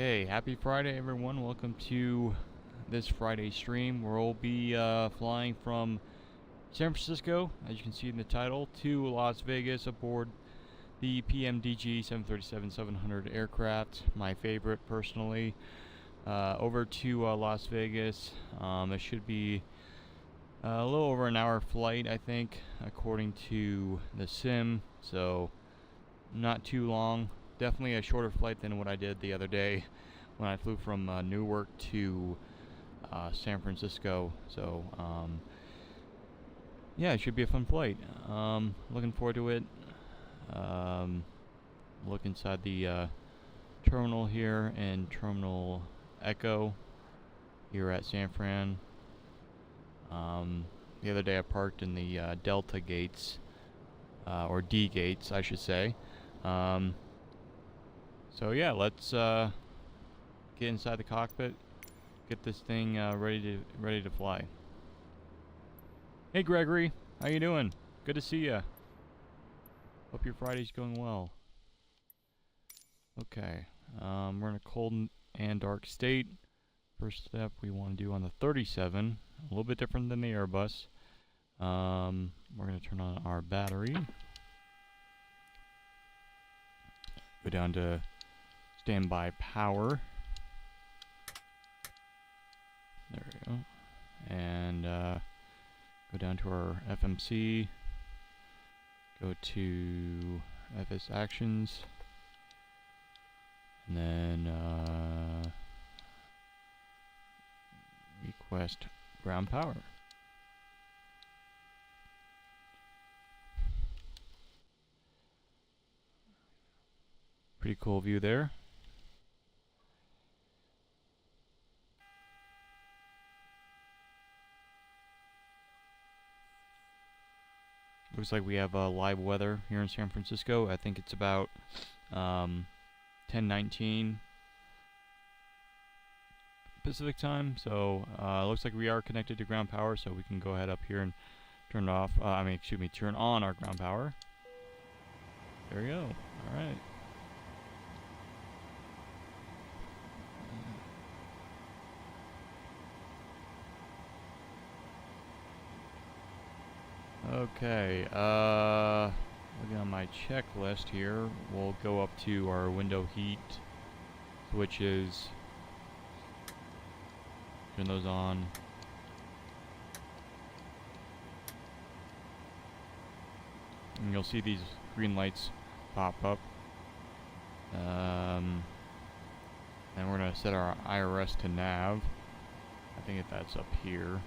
Okay, happy Friday everyone. Welcome to this Friday stream where we'll be flying from San Francisco, as you can see in the title, to Las Vegas aboard the PMDG 737-700 aircraft, my favorite personally, over to Las Vegas. It should be a little over an hour flight, I think, according to the sim, so not too long. Definitely a shorter flight than what I did the other day when I flew from Newark to San Francisco. So yeah, it should be a fun flight. Looking forward to it. Look inside the terminal here in Terminal Echo here at San Fran. The other day I parked in the Delta gates, or D gates I should say. So yeah, let's get inside the cockpit, get this thing ready to fly. Hey Gregory, how you doing? Good to see ya. Hope your Friday's going well. Okay, we're in a cold and dark state. First step we want to do on the 37, a little bit different than the Airbus. We're going to turn on our battery. Go down to standby power. There we go. And go down to our FMC. Go to FS actions. And then request ground power. Pretty cool view there. Looks like we have live weather here in San Francisco. I think it's about 10:19 Pacific time. So looks like we are connected to ground power, so we can go ahead up here and turn it off. Turn on our ground power. There we go. All right. Okay, looking on my checklist here, we'll go up to our window heat switches, turn those on. And you'll see these green lights pop up. And we're going to set our IRS to nav. I think that's up here.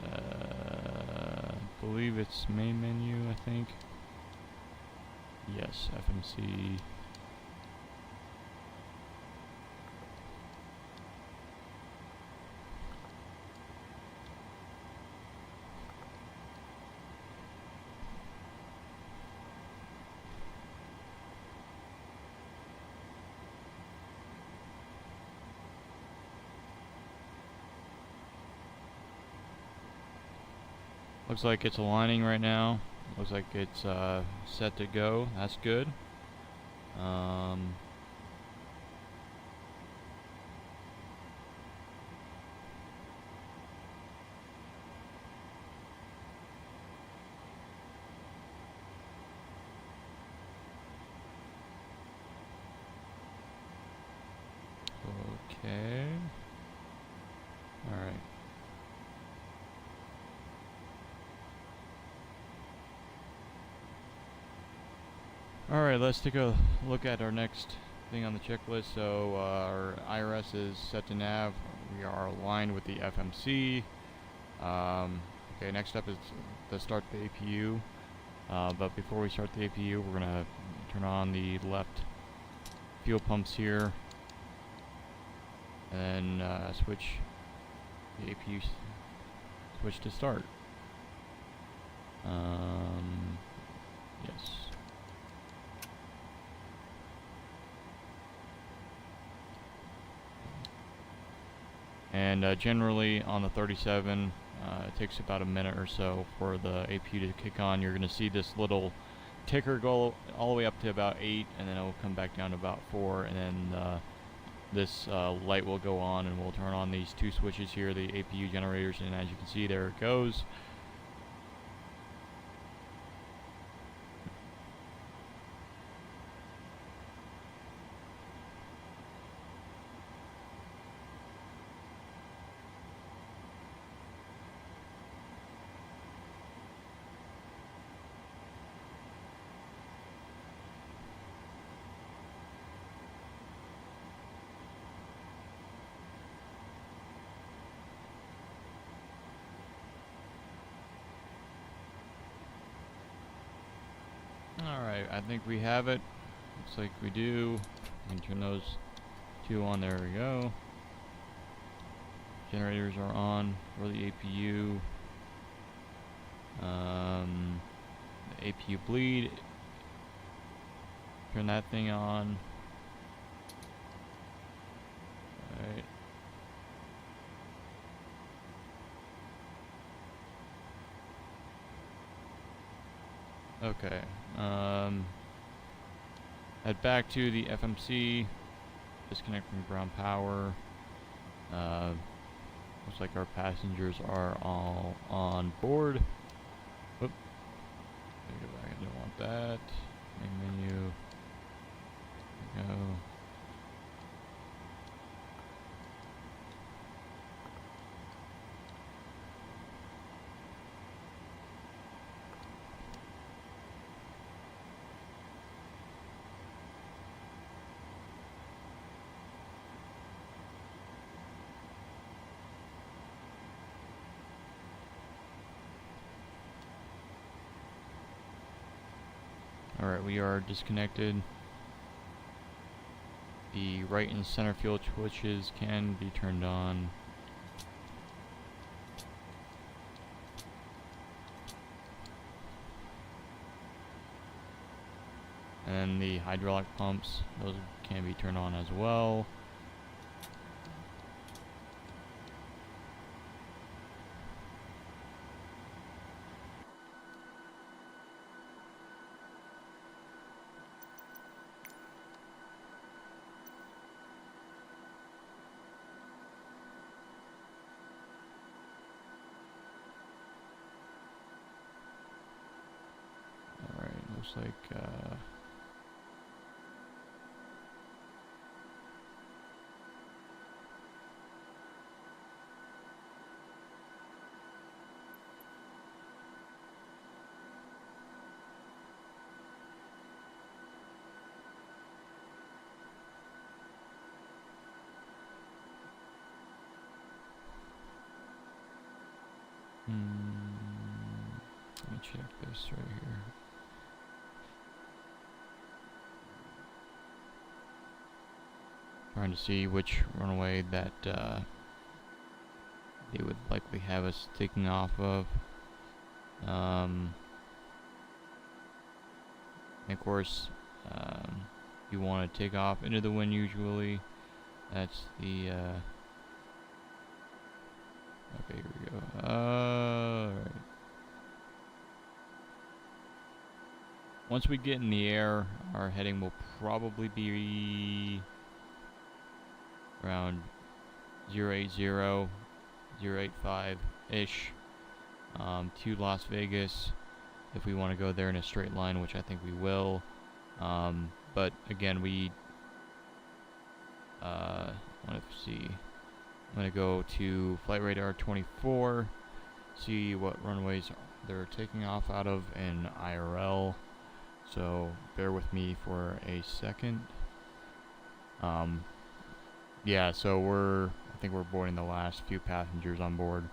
I believe it's main menu, I think. Yes, FMC. Looks like it's aligning right now. Looks like it's set to go. That's good. Okay. All right. Alright, let's take a look at our next thing on the checklist. So our IRS is set to nav. We are aligned with the FMC. Okay, next up is to start the APU. But before we start the APU, we're going to turn on the left fuel pumps here. And then switch the APU switch to start. Yes. And generally on the 37, it takes about a minute or so for the APU to kick on. You're going to see this little ticker go all the way up to about 8, and then it will come back down to about 4, and then this light will go on, and we'll turn on these two switches here, the APU generators, and as you can see, there it goes. Alright, I think we have it. Looks like we do. We can turn those two on. There we go. Generators are on for the APU. The APU bleed. Turn that thing on. Alright. Okay. Head back to the FMC. Disconnect from ground power. Looks like our passengers are all on board. Whoop. Go back. I don't want that. Main menu. There we go. Alright, we are disconnected. The right and center fuel switches can be turned on. And the hydraulic pumps, those can be turned on as well. Looks like let me check this right here. Trying to see which runway that they would likely have us taking off of. And of course, you want to take off into the wind usually. That's the okay, here we go. Alright. Once we get in the air, our heading will probably be around 080, 085-ish to Las Vegas if we want to go there in a straight line, which I think we will. But again, we want to see. I'm going to go to Flight Radar 24, see what runways they're taking off out of in IRL. So bear with me for a second. Yeah, so I think we're boarding the last few passengers on board.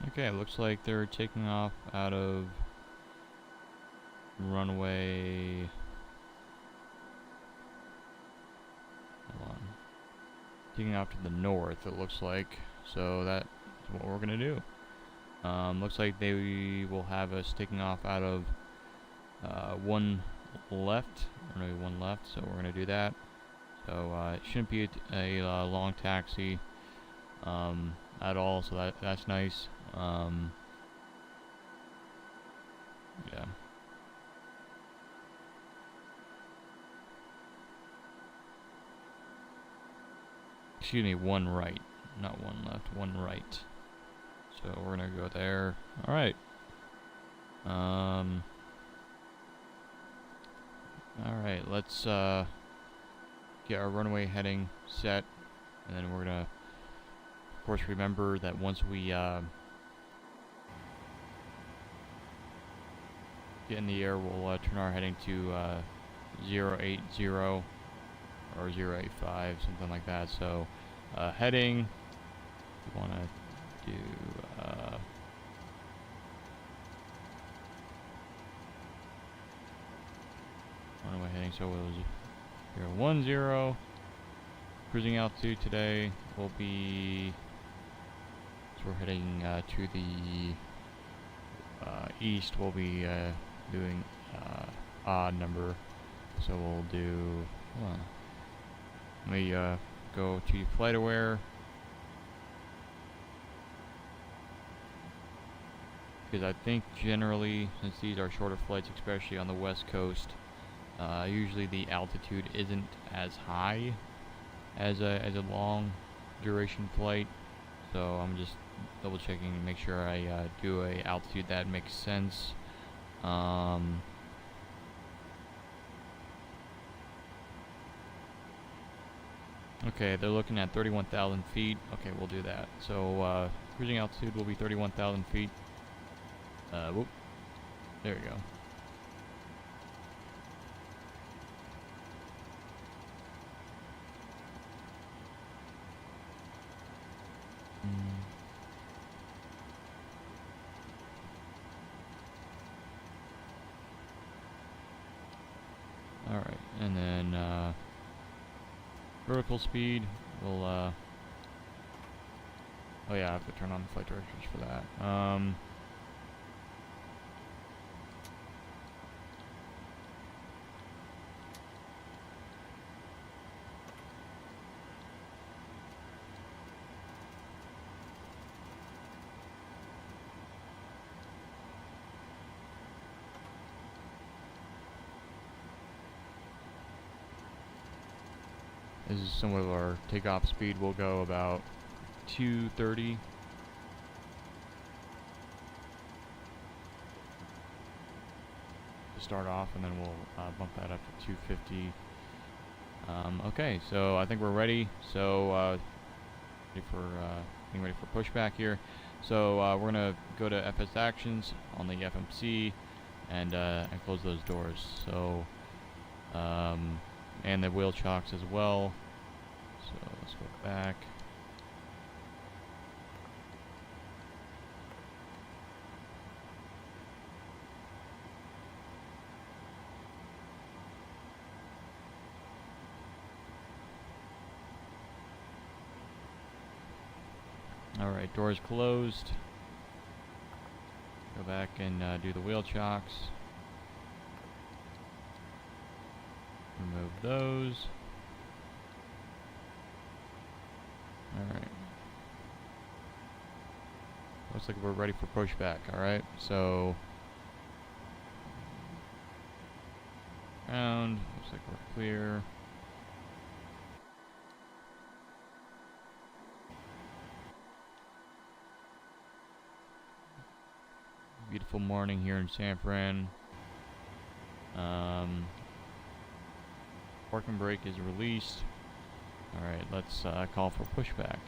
Okay, it looks like they're taking off out of runway. Hold on. Taking off to the north, it looks like. So that's what we're gonna do. Looks like they will have us taking off out of one left, or maybe one left. So we're gonna do that. So it shouldn't be a long taxi at all. So that's nice. Yeah. Excuse me, one right, not one left, one right. So we're gonna go there. All right. All right. Let's get our runway heading set, and then we're gonna, of course, remember that once we get in the air, we'll turn our heading to 080 or 085, something like that. So heading, we want to do runway heading, so it was 010. Cruising altitude today will be, so we're heading to the east. We'll be doing odd number, so we'll do, hold on. Let me go to flight aware, because I think generally, since these are shorter flights, especially on the west coast, usually the altitude isn't as high as a long duration flight. So I'm just double checking to make sure I do a altitude that makes sense. Okay, they're looking at 31,000 feet. Okay, we'll do that. So cruising altitude will be 31,000 feet. Whoop. There we go. Alright, and then vertical speed will oh yeah, I have to turn on the flight directors for that. This is somewhat of our takeoff speed. We'll go about 230. To start off, and then we'll bump that up to 250. Okay, so I think we're ready. So being ready for pushback here. So we're gonna go to FS actions on the FMC and close those doors. So and the wheel chocks as well. So let's go back. Alright, doors closed. Go back and do the wheel chocks. Remove those. Alright. Looks like we're ready for pushback, alright? So ground, looks like we're clear. Beautiful morning here in San Fran. Parking brake is released. Alright, let's call for pushback.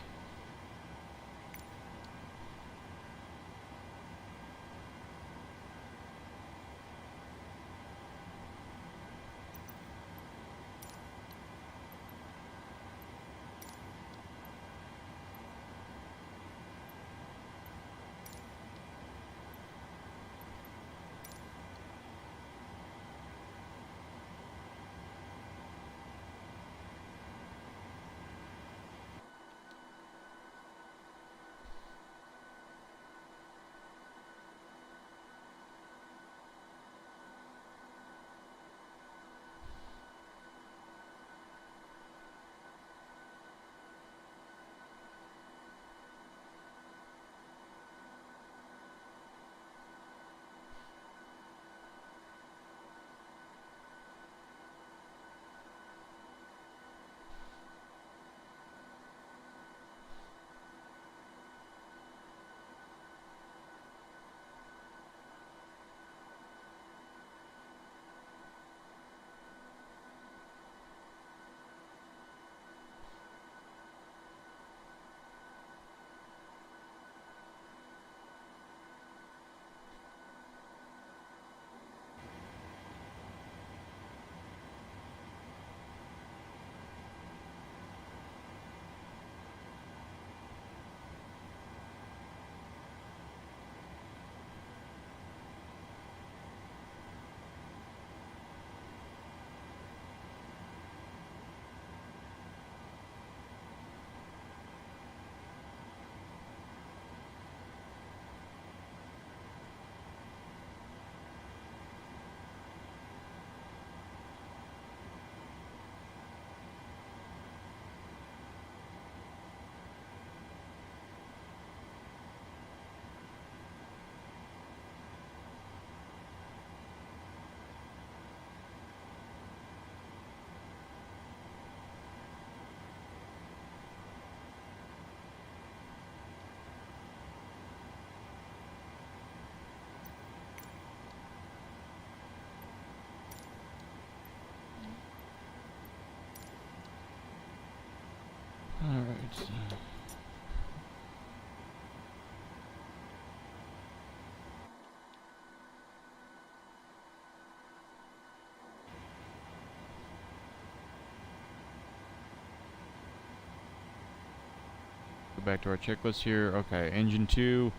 Go back to our checklist here. Okay, engine 2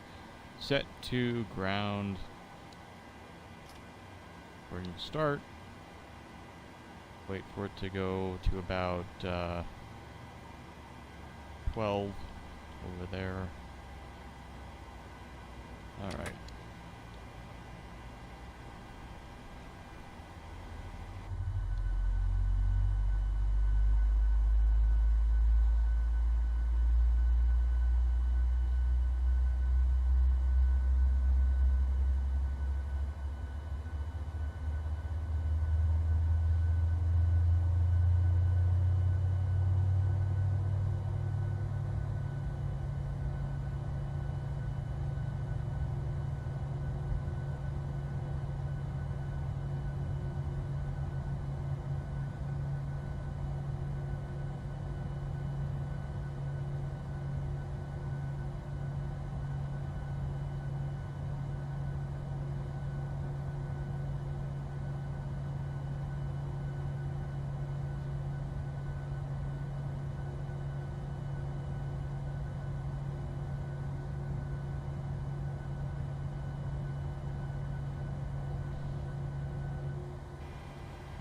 set to ground. We're going to start. Wait for it to go to about 12 over there. Alright.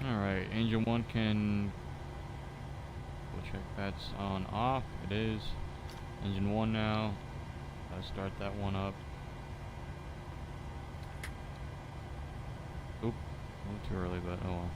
Alright, engine 1 can, we'll check that's on off. It is. Engine 1 now. Let's start that one up. Oop, a little too early, but oh well.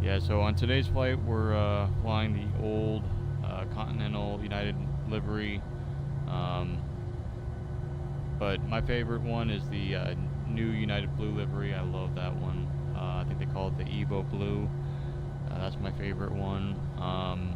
Yeah, so on today's flight, we're flying the old Continental United livery, but my favorite one is the new United Blue livery. I love that one. I think they call it the Evo Blue. That's my favorite one. Alright.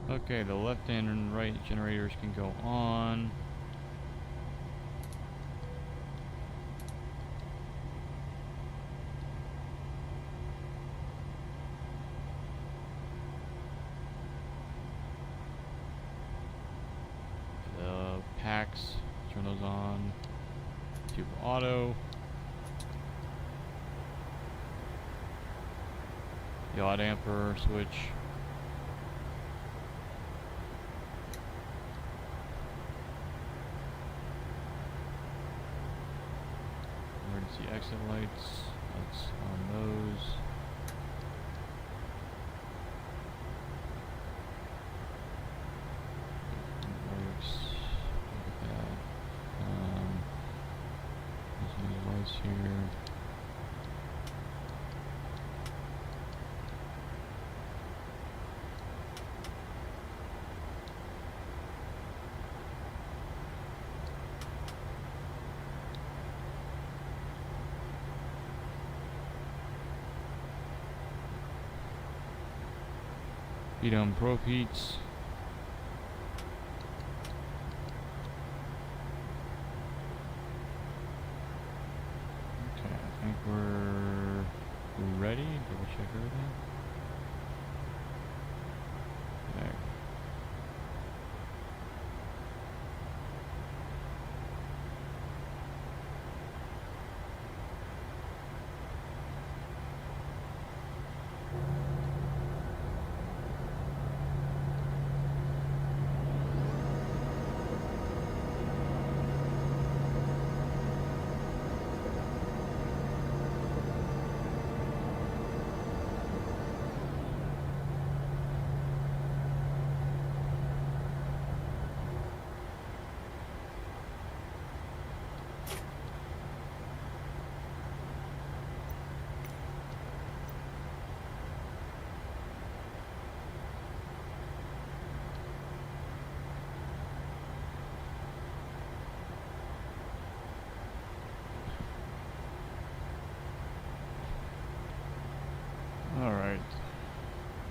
Okay, the left and right generators can go on. The packs, turn those on. Tube auto. The odd amper switch. Emergency exit lights, that's on those. Works. Look at that. There's new lights here. Feed on probe heats. Okay, I think we're ready. Double check everything. Okay.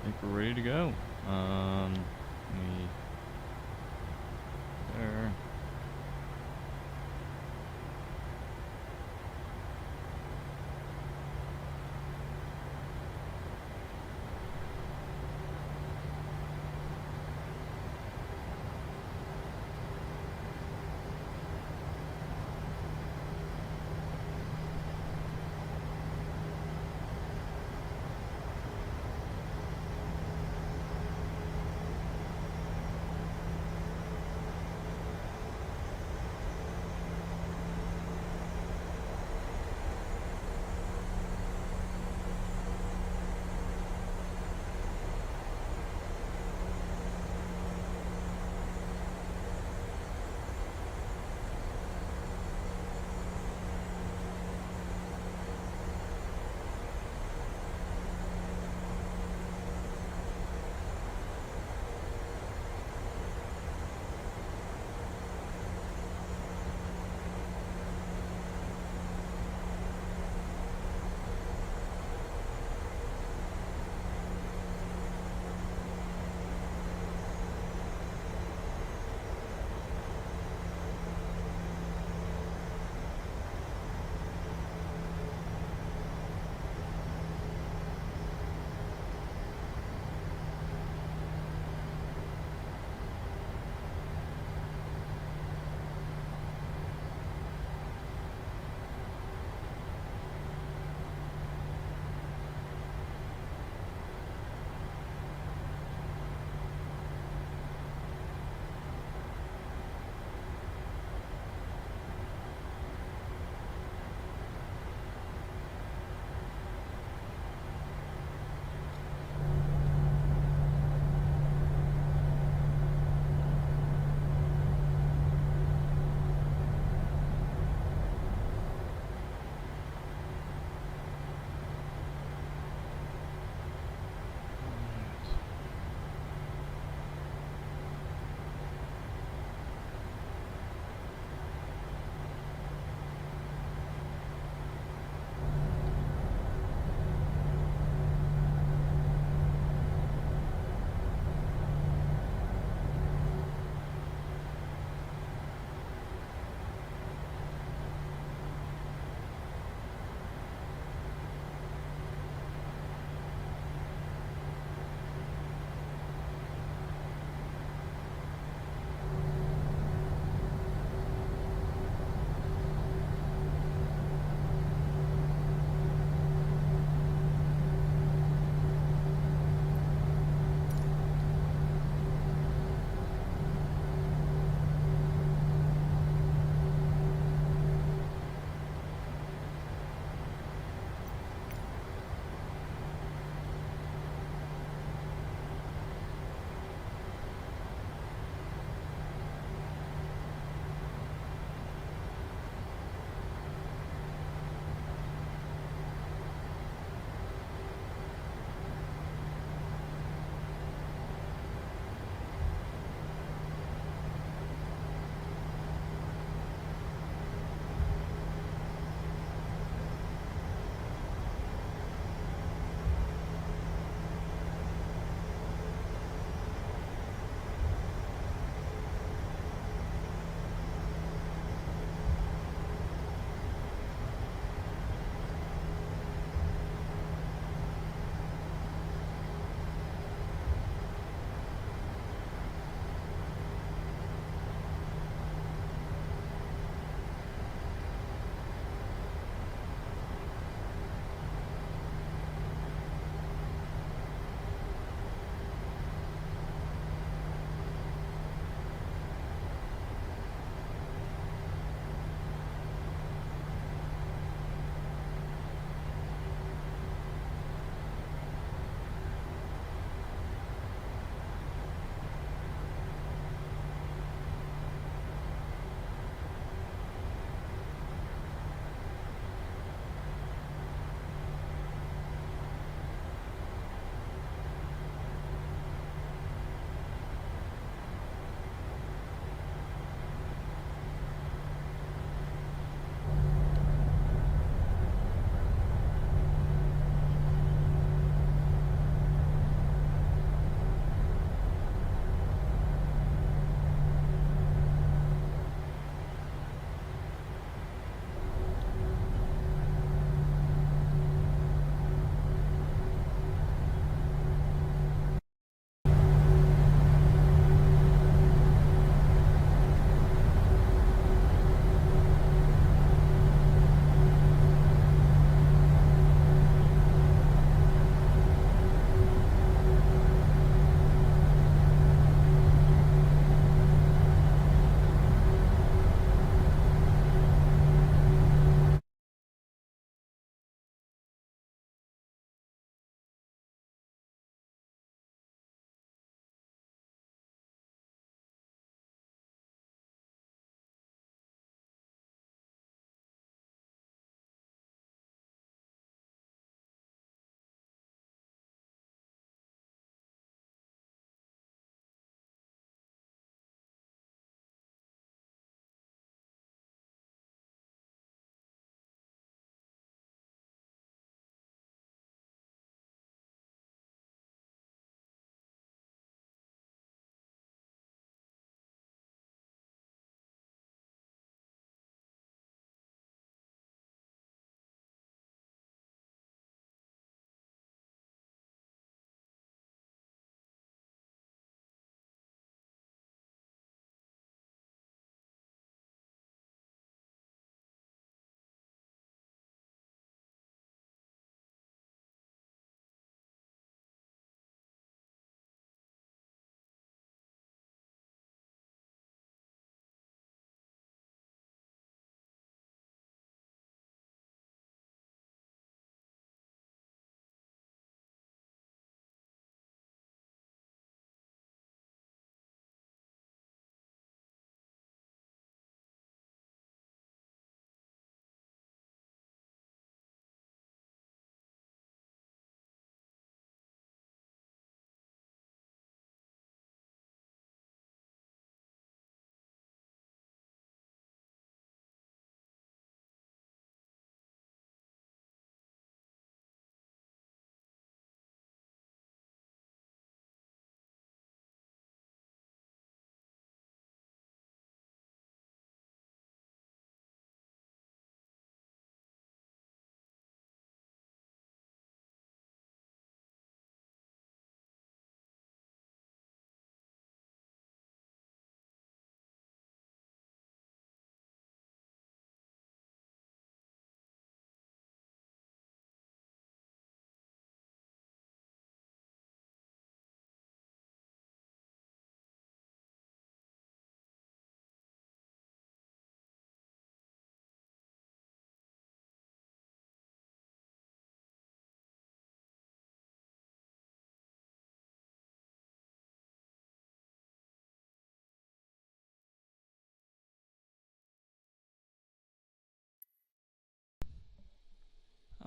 think we're ready to go. There.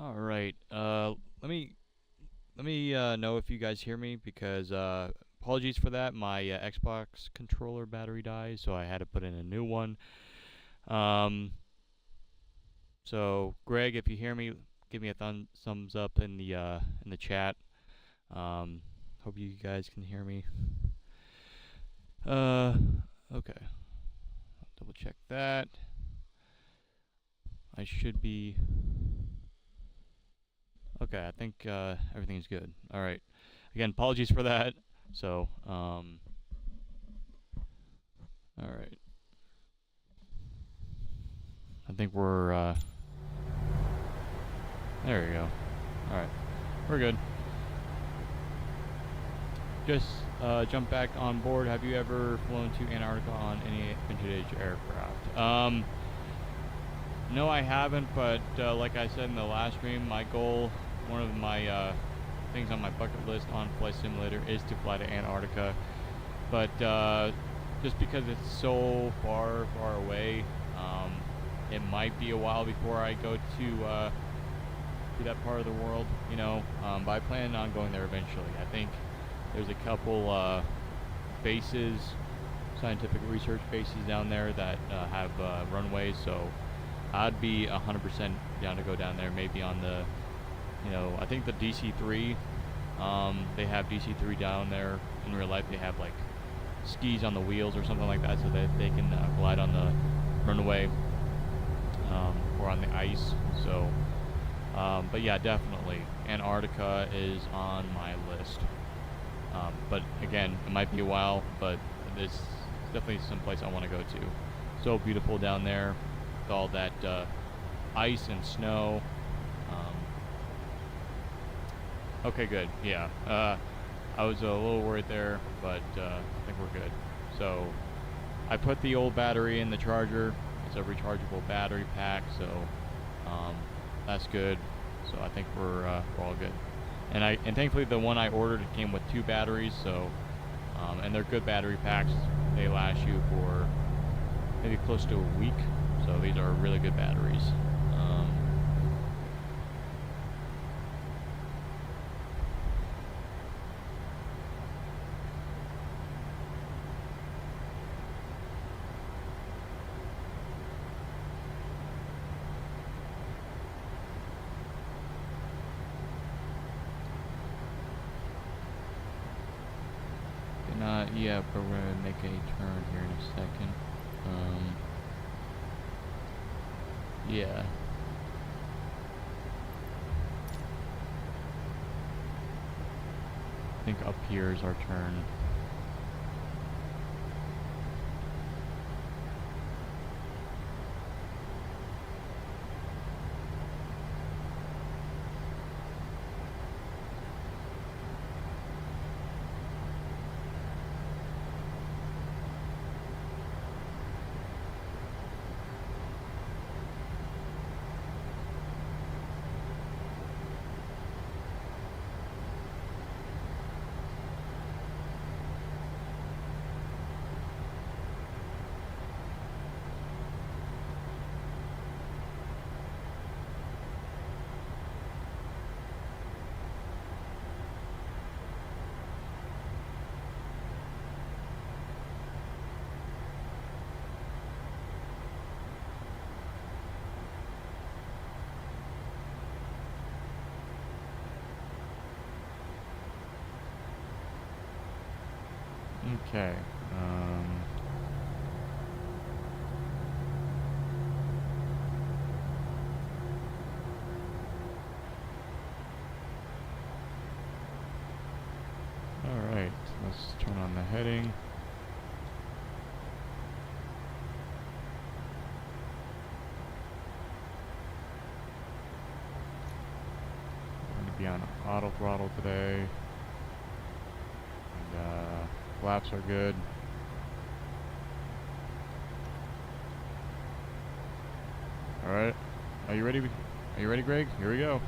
All right. Let me know if you guys hear me, because apologies for that. My Xbox controller battery died, so I had to put in a new one. Um, so Greg, if you hear me, give me a thumbs up in the chat. Hope you guys can hear me. Okay. I'll double check that. I should be okay. I think everything's good. All right. Again, apologies for that. So, all right. I think we're there you go. All right, we're good. Just jump back on board. Have you ever flown to Antarctica on any vintage aircraft? No, I haven't. But like I said in the last stream, my goal, one of my things on my bucket list on Flight Simulator is to fly to Antarctica. But just because it's so far away, it might be a while before I go to that part of the world, you know. But I plan on going there eventually. I think there's a couple bases, scientific research bases down there that have runways, so I'd be 100% down to go down there. Maybe on the, you know, I think the DC-3, they have DC-3 down there in real life. They have like skis on the wheels or something like that, so that they can glide on the runway or on the ice. So, but yeah, definitely Antarctica is on my list. But again, it might be a while, but it's definitely some place I want to go to. So beautiful down there with all that ice and snow. Okay, good. Yeah. I was a little worried there, but I think we're good. So I put the old battery in the charger. It's a rechargeable battery pack, so that's good. So I think we're all good. And thankfully the one I ordered came with 2 batteries, so and they're good battery packs. They last you for maybe close to a week. So these are really good batteries. Not yet, but we're gonna make a turn here in a second. Yeah. I think up here is our turn. Okay. All right. Let's turn on the heading. We're going to be on auto throttle today. And flaps are good. All right. Are you ready? Are you ready, Greg? Here we go.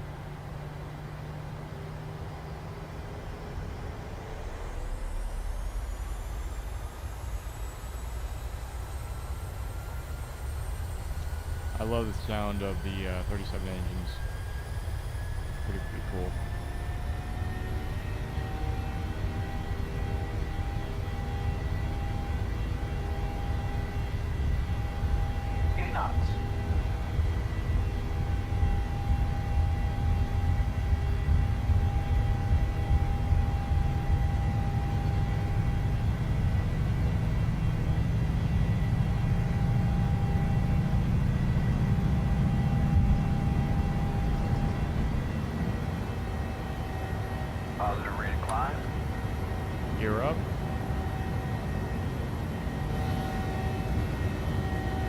I love the sound of the 37 engines. beautiful. Positive rate of climb. Gear up.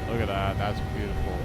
Look at that, that's beautiful.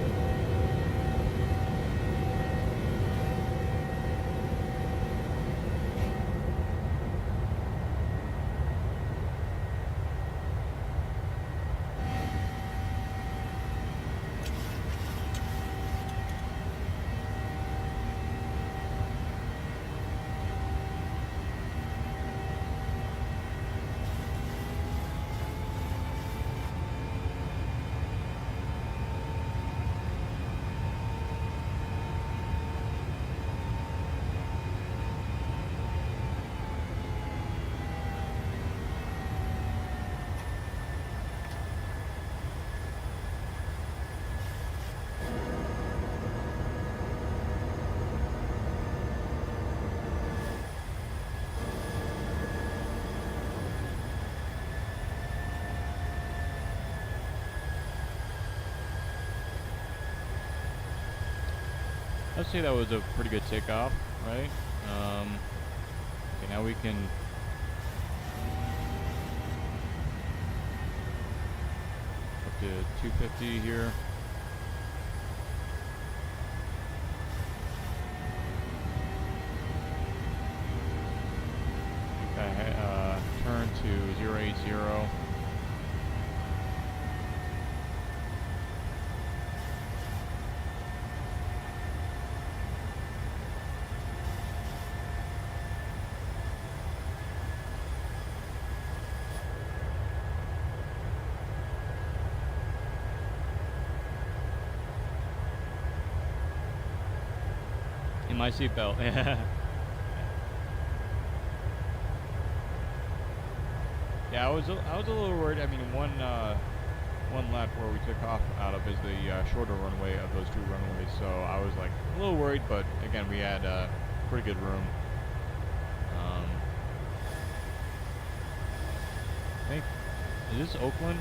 Let's say that was a pretty good takeoff, right? Okay, now we can up to 250 here. Okay, turn to 080. In my seatbelt. Yeah, I was a little worried. I mean, one lap where we took off out of is the shorter runway of those two runways, so I was like a little worried. But again, we had pretty good room. I think, is this Oakland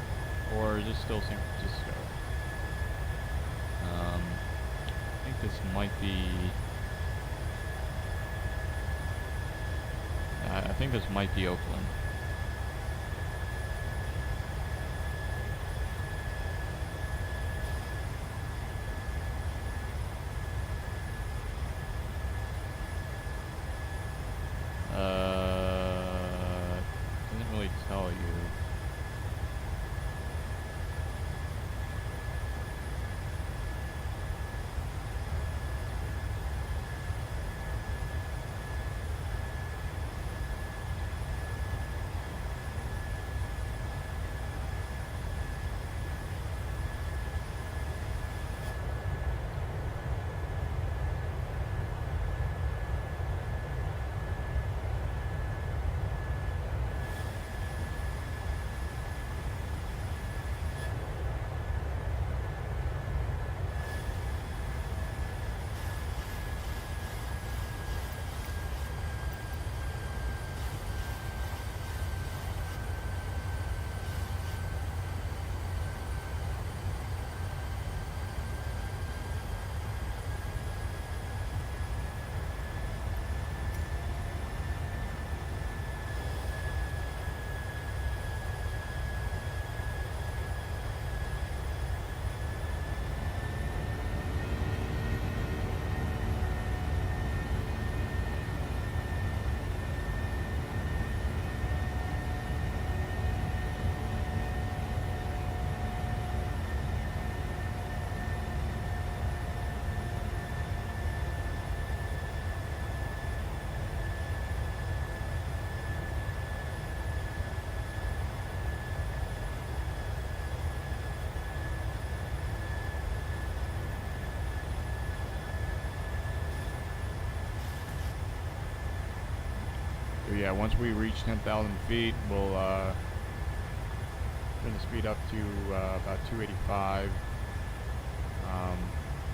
or is this still San Francisco? I think this might be. I think this might be Oakland. Doesn't really tell you. yeah, once we reach 10,000 feet, we'll turn the speed up to about 285.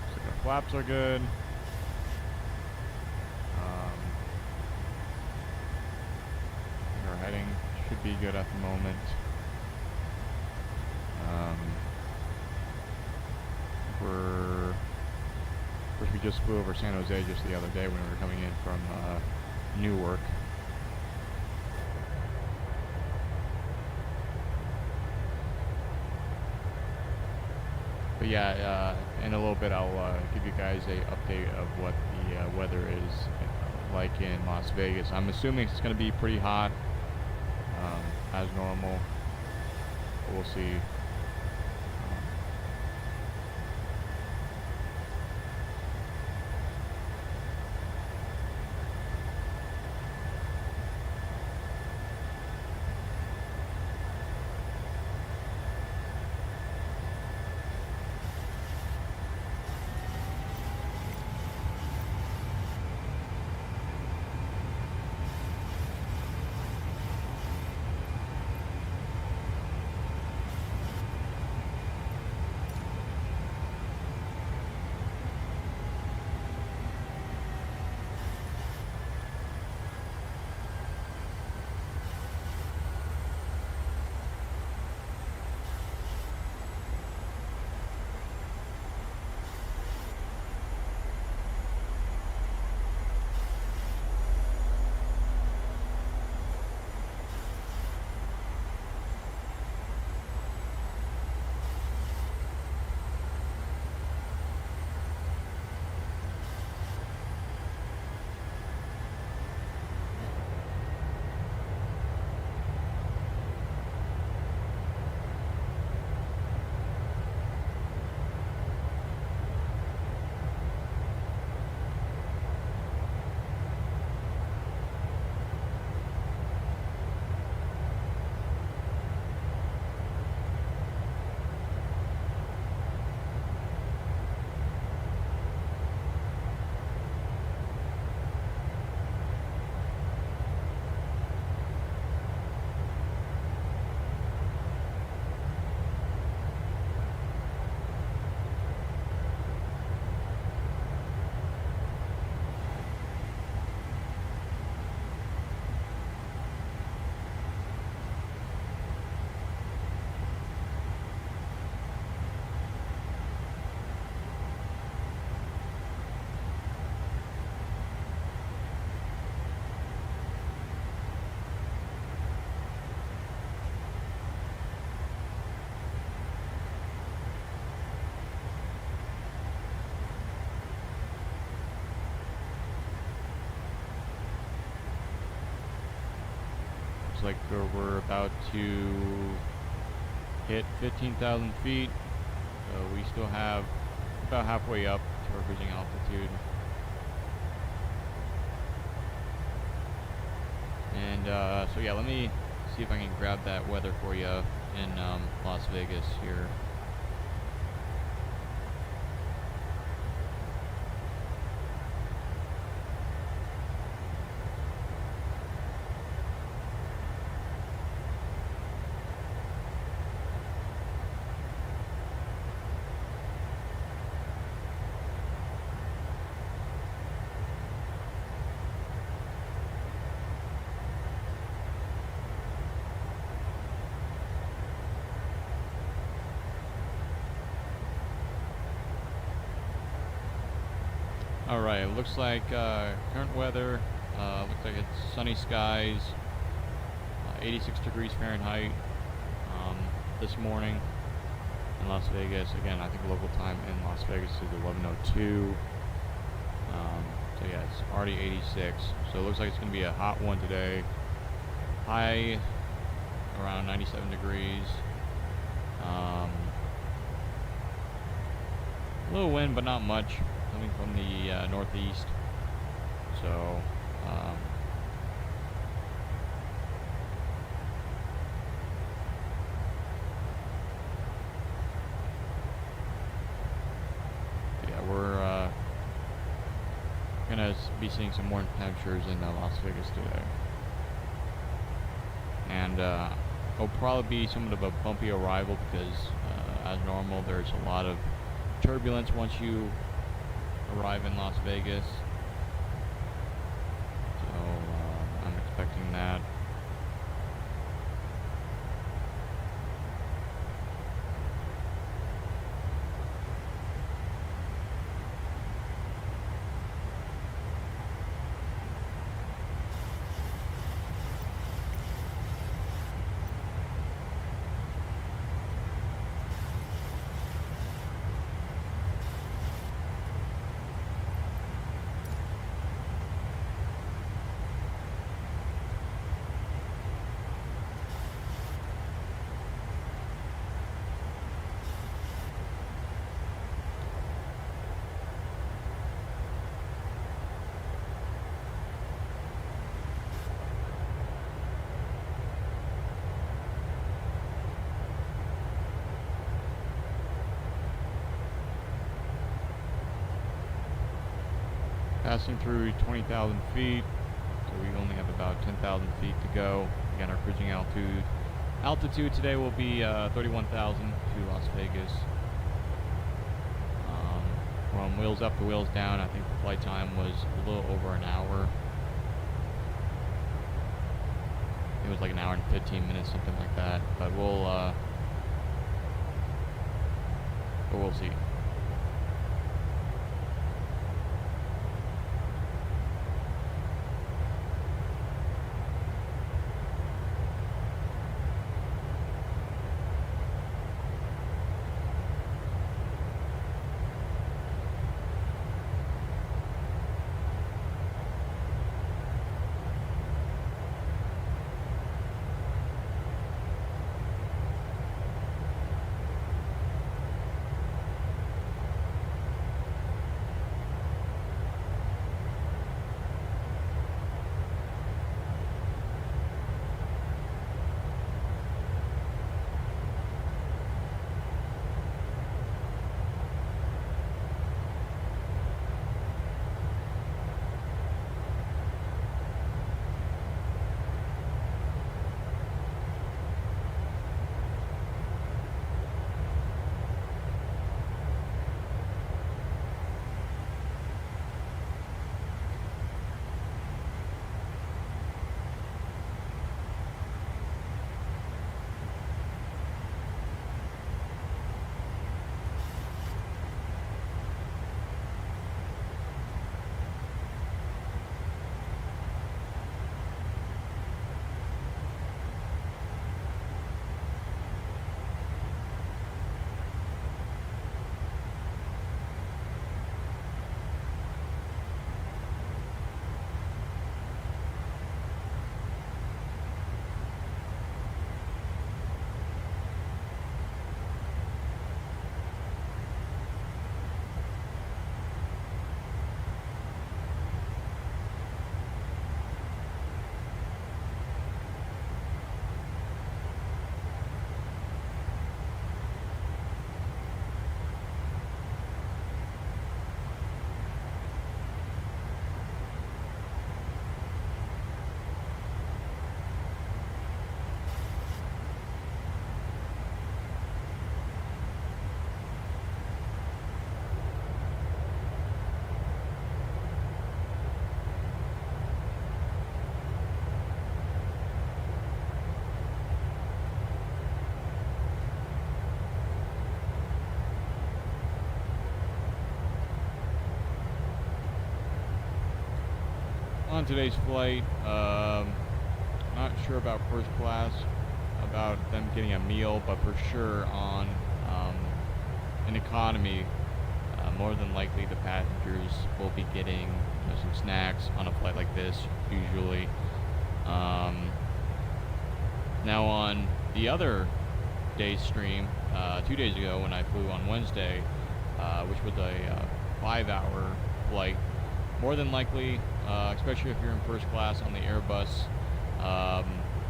So the flaps are good. Our heading should be good at the moment. Of course, we just flew over San Jose just the other day when we were coming in from Newark. But yeah, in a little bit I'll give you guys a update of what the weather is like in Las Vegas. I'm assuming it's going to be pretty hot, as normal. But we'll see. Like we're about to hit 15,000 feet, so we still have about halfway up to our cruising altitude. And so yeah, let me see if I can grab that weather for you in Las Vegas here. Alright, it looks like current weather, looks like it's sunny skies, 86 degrees Fahrenheit this morning in Las Vegas. Again, I think local time in Las Vegas is 11:02. So yeah, it's already 86. So it looks like it's going to be a hot one today. High around 97 degrees. A little wind, but not much, coming from the northeast. So yeah, we're gonna be seeing some more temperatures in Las Vegas today. and it'll probably be somewhat of a bumpy arrival because, as normal, there's a lot of turbulence once you arrive in Las Vegas. So I'm expecting that. Passing through 20,000 feet, so we only have about 10,000 feet to go. Again, our cruising altitude today will be 31,000 to Las Vegas. From wheels up to wheels down, I think the flight time was a little over an hour. It was like an hour and 15 minutes, something like that. But we'll see. On today's flight, not sure about first class, about them getting a meal, but for sure on an economy, more than likely the passengers will be getting some snacks on a flight like this, usually. Now on the other day's stream, 2 days ago when I flew on Wednesday, which was a 5-hour flight, more than likely, especially if you're in first class on the Airbus,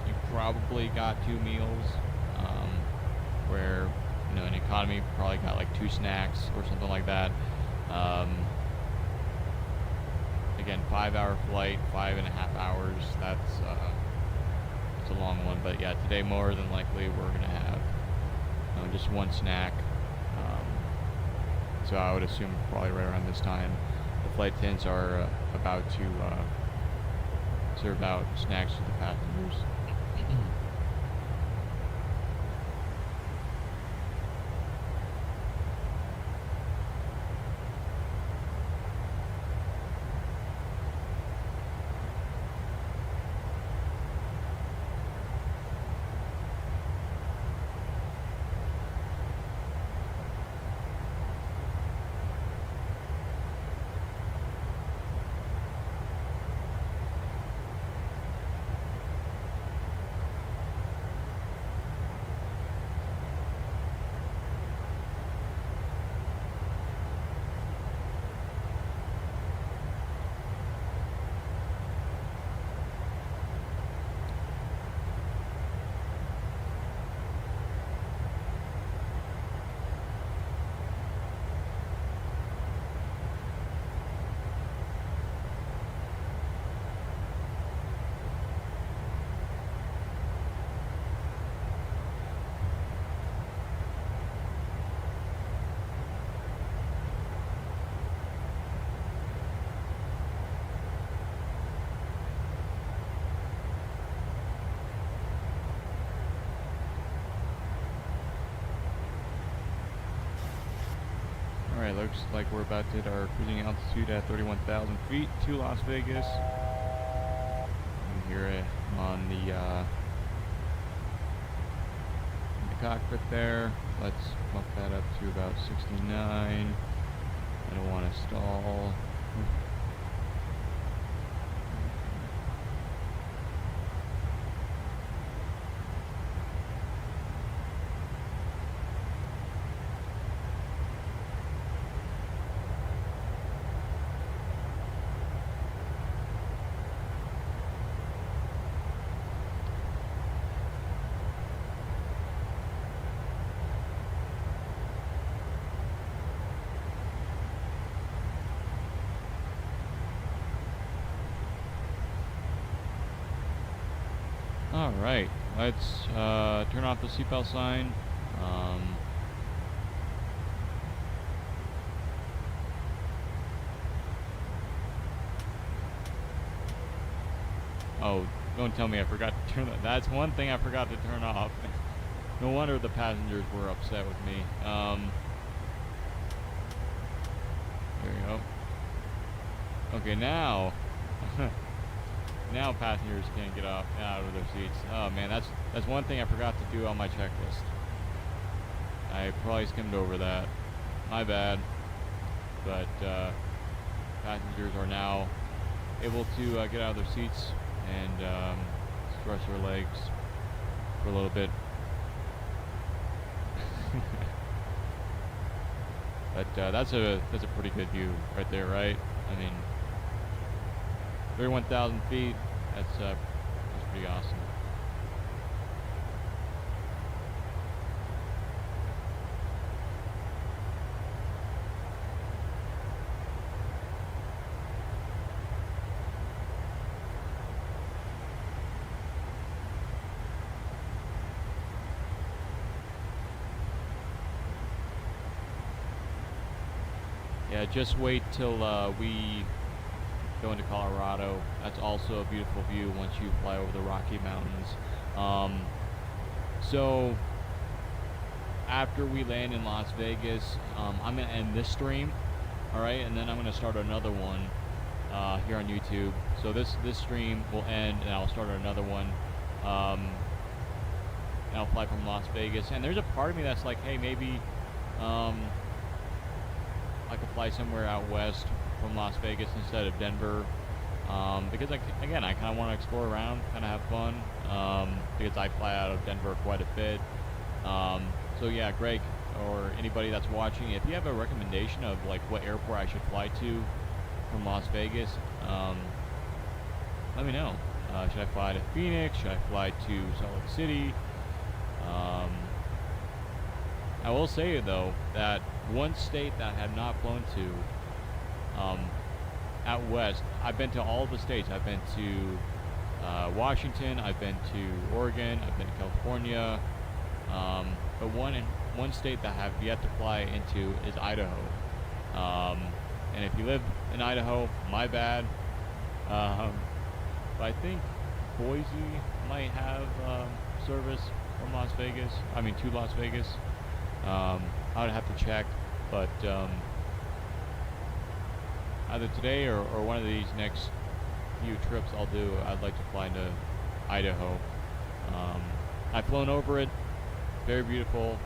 you probably got 2 meals, where, you know, in economy probably got like 2 snacks or something like that. Again, 5-hour flight, 5.5 hours, that's a long long one. But yeah, today more than likely we're gonna have just one snack. So I would assume probably right around this time, the flight attendants are about to serve out snacks to the passengers. Alright, looks like we're about to hit our cruising altitude at 31,000 feet to Las Vegas. You hear it on the cockpit there. Let's bump that up to about 69. I don't want to stall. Alright, let's turn off the seatbelt sign. Oh, don't tell me I forgot to turn that. That's one thing I forgot to turn off. No wonder the passengers were upset with me. There you go. Okay, now... Now passengers can't get out of their seats. Oh man, that's one thing I forgot to do on my checklist. I probably skimmed over that. My bad. But passengers are now able to get out of their seats and stretch their legs for a little bit. But that's a pretty good view right there, right? I mean, 31,000 feet, that's pretty awesome. Yeah, just wait till we go into Colorado. That's also a beautiful view once you fly over the Rocky Mountains. So after we land in Las Vegas, I'm gonna end this stream, all right, and then I'm gonna start another one here on YouTube. So this stream will end, and I'll start another one. And I'll fly from Las Vegas. And there's a part of me that's like, hey, maybe I could fly somewhere out west from Las Vegas instead of Denver, because again, I kind of want to explore around, kind of have fun, because I fly out of Denver quite a bit. So yeah, Greg or anybody that's watching, if you have a recommendation of like what airport I should fly to from Las Vegas, let me know. Should I fly to Phoenix? Should I fly to Salt Lake City? I will say though that one state that I have not flown to out west, I've been to all the states. I've been to Washington. I've been to Oregon. I've been to California. But one state that I have yet to fly into is Idaho. And if you live in Idaho, my bad. But I think Boise might have service from Las Vegas. I mean, to Las Vegas. I would have to check, but either today or one of these next few trips I'll do, I'd like to fly to Idaho. I've flown over it, very beautiful,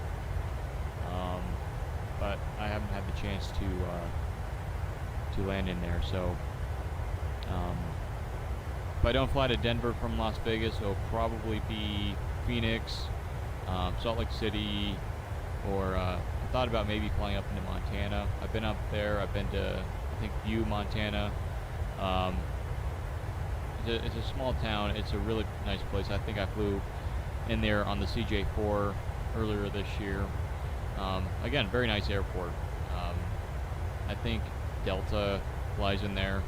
but I haven't had the chance to land in there. So if I don't fly to Denver from Las Vegas, it'll probably be Phoenix, Salt Lake City, or I thought about maybe flying up into Montana. I've been up there. I've been to, I think, Butte, Montana. It's a small town. It's a really nice place. I think I flew in there on the CJ4 earlier this year. Again, very nice airport. I think Delta flies in there.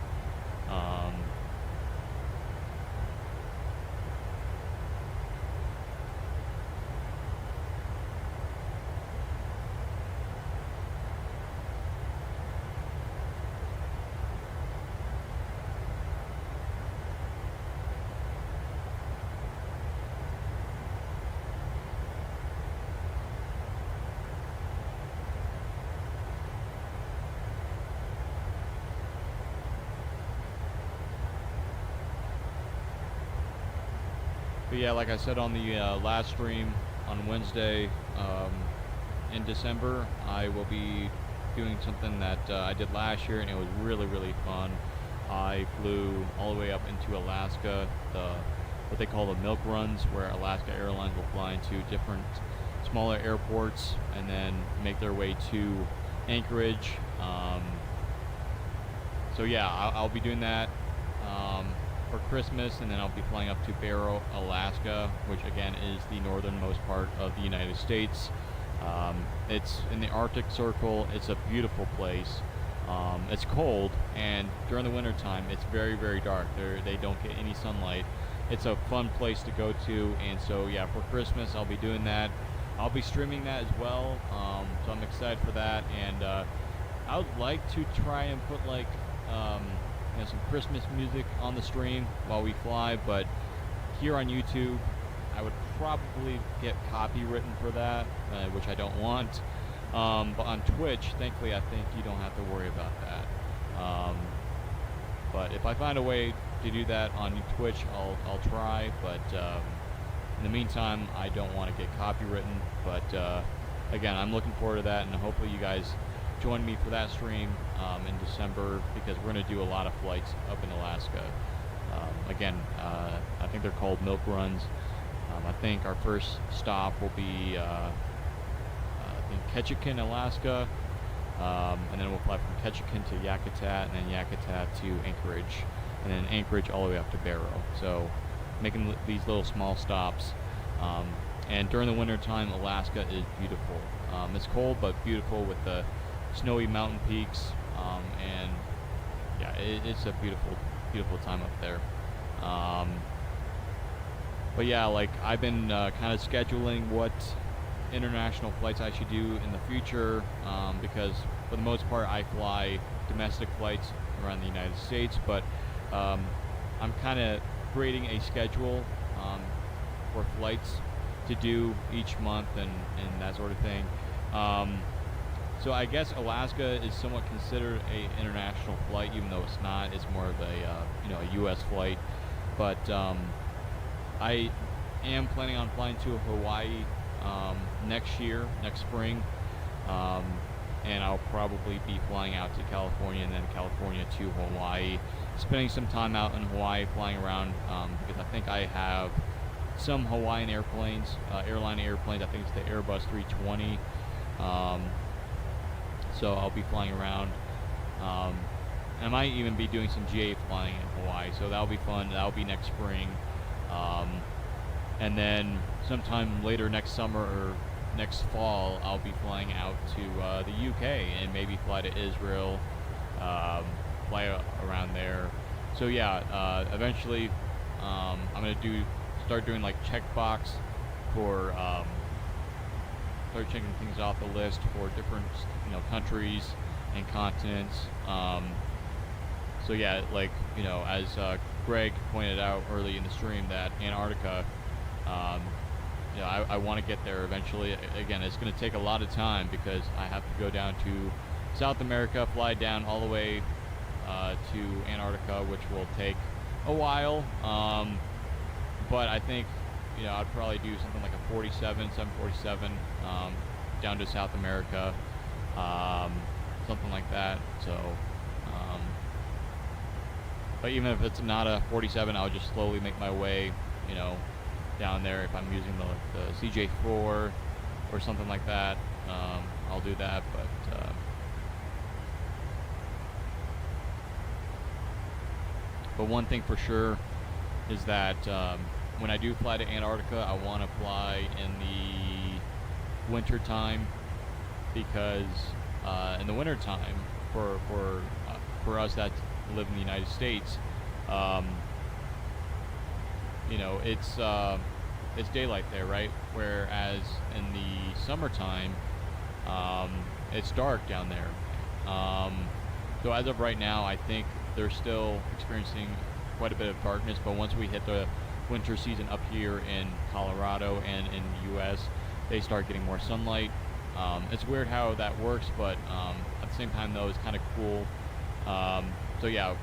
But yeah, like I said on the last stream on Wednesday, in December, I will be doing something that I did last year, and it was really, really fun. I flew all the way up into Alaska, what they call the milk runs, where Alaska Airlines will fly into different smaller airports and then make their way to Anchorage. So yeah, I'll be doing that for Christmas, and then I'll be flying up to Barrow, Alaska, which again is the northernmost part of the United States. It's in the Arctic Circle. It's a beautiful place. It's cold, and during the winter time, it's very, very dark. They don't get any sunlight. It's a fun place to go to, and so yeah, for Christmas I'll be doing that. I'll be streaming that as well, so I'm excited for that. And I would like to try and put like some Christmas music on the stream while we fly, but here on YouTube I would probably get copywritten for that, which I don't want. But on Twitch, thankfully, I think you don't have to worry about that. But if I find a way to do that on Twitch, I'll try. But in the meantime, I don't want to get copywritten. But again, I'm looking forward to that, and hopefully you guys join me for that stream in December, because we're going to do a lot of flights up in Alaska. Again, I think they're called milk runs. I think our first stop will be Ketchikan, Alaska, and then we'll fly from Ketchikan to Yakutat, and then Yakutat to Anchorage, and then Anchorage all the way up to Barrow. So making these little small stops. And during the winter time, Alaska is beautiful. It's cold but beautiful with the snowy mountain peaks, and yeah, it's a beautiful, beautiful time up there. But yeah, like I've been kind of scheduling what international flights I should do in the future, because for the most part I fly domestic flights around the United States, but I'm kind of creating a schedule for flights to do each month and that sort of thing. So I guess Alaska is somewhat considered a international flight, even though it's not. It's more of a a U.S. flight. But I am planning on flying to Hawaii next spring, and I'll probably be flying out to California, and then California to Hawaii, spending some time out in Hawaii flying around, because I think I have some Hawaiian airplanes, airline airplanes. I think it's the Airbus 320. So I'll be flying around, and I might even be doing some GA flying in Hawaii, so that'll be fun. That'll be next spring. And then sometime later next summer or next fall, I'll be flying out to the UK and maybe fly to Israel, fly around there. So yeah, eventually I'm gonna start doing like checkbox for start checking things off the list for different countries and continents. So yeah, like as Greg pointed out early in the stream, that Antarctica, I want to get there eventually. Again, it's going to take a lot of time because I have to go down to South America, fly down all the way to Antarctica, which will take a while. But I think I'd probably do something like a 747 down to South America, something like that. So, but even if it's not a 47, I'll just slowly make my way, down there. If I'm using the CJ4 or something like that, I'll do that. But one thing for sure is that when I do fly to Antarctica, I want to fly in the winter time, because in the winter time for us that live in the United States, it's daylight there, right? Whereas in the summertime, it's dark down there. So as of right now, I think they're still experiencing quite a bit of darkness, but once we hit the winter season up here in Colorado and in the US, they start getting more sunlight. It's weird how that works, but at the same time though, it's kind of cool. So yeah,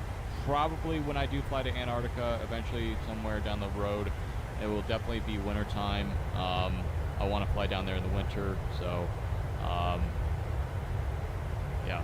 probably when I do fly to Antarctica eventually somewhere down the road, it will definitely be winter time. I want to fly down there in the winter, so yeah.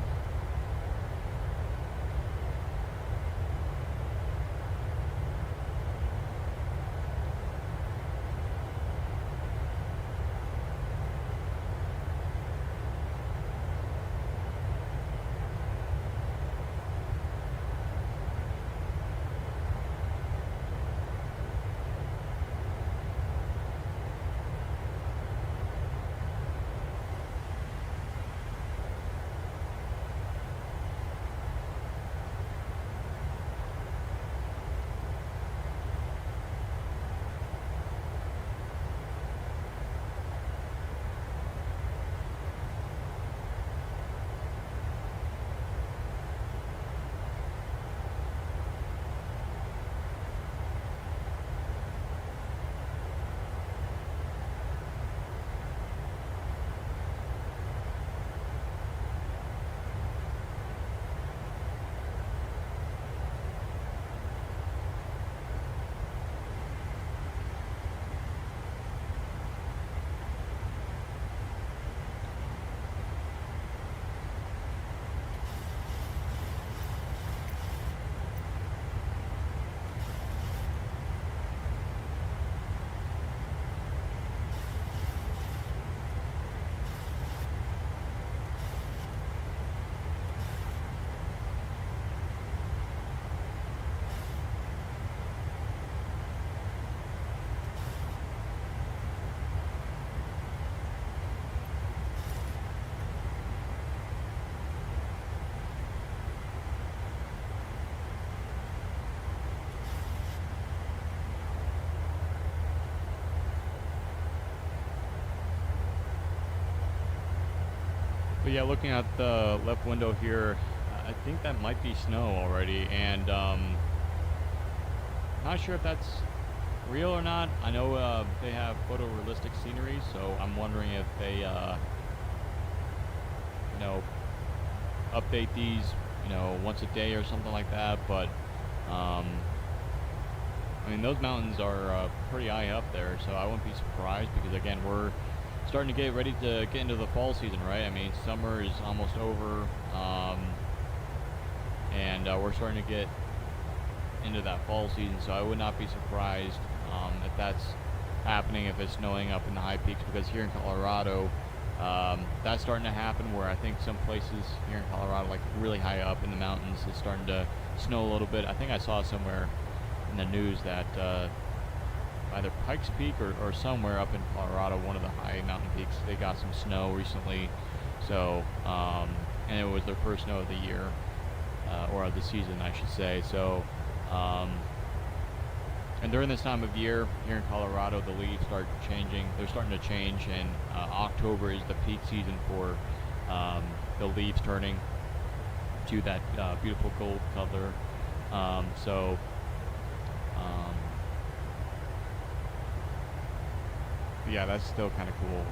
But yeah, looking at the left window here, I think that might be snow already, and not sure if that's real or not. I know they have photorealistic scenery, so I'm wondering if they update these once a day or something like that. But I mean, those mountains are pretty high up there, so I wouldn't be surprised, because again, we're starting to get ready to get into the fall season, right? I mean, summer is almost over, and we're starting to get into that fall season, so I would not be surprised if that's happening, if it's snowing up in the high peaks, because here in Colorado, that's starting to happen, where I think some places here in Colorado, like really high up in the mountains, is starting to snow a little bit. I think I saw somewhere in the news that either Pikes Peak or somewhere up in Colorado, one of the high mountain peaks, they got some snow recently. So, and it was their first snow of the year, or of the season, I should say. So, And during this time of year here in Colorado, the leaves start changing. They're starting to change, and October is the peak season for the leaves turning to that beautiful gold color. Yeah, that's still kind of cool.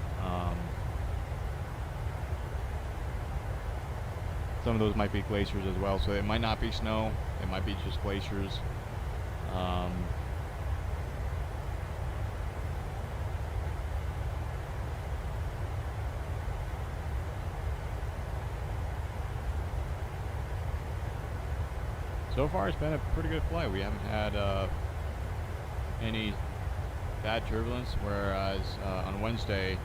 Some of those might be glaciers as well, so it might not be snow. It might be just glaciers. So far, it's been a pretty good flight. We haven't had any bad turbulence. Whereas on Wednesday,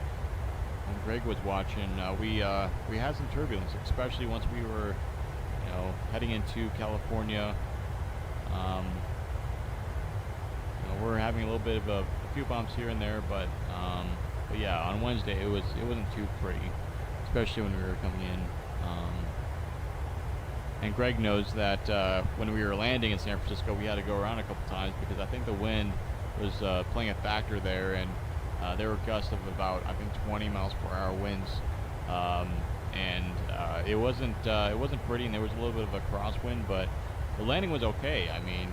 when Greg was watching, we had some turbulence, especially once we were, heading into California. We're having a little bit of a few bumps here and there, but yeah, on Wednesday it wasn't too pretty, especially when we were coming in. And Greg knows that when we were landing in San Francisco, we had to go around a couple times because I think the wind was playing a factor there, and there were gusts of about, I think, 20 miles per hour winds, and it wasn't pretty, and there was a little bit of a crosswind, but the landing was okay. I mean,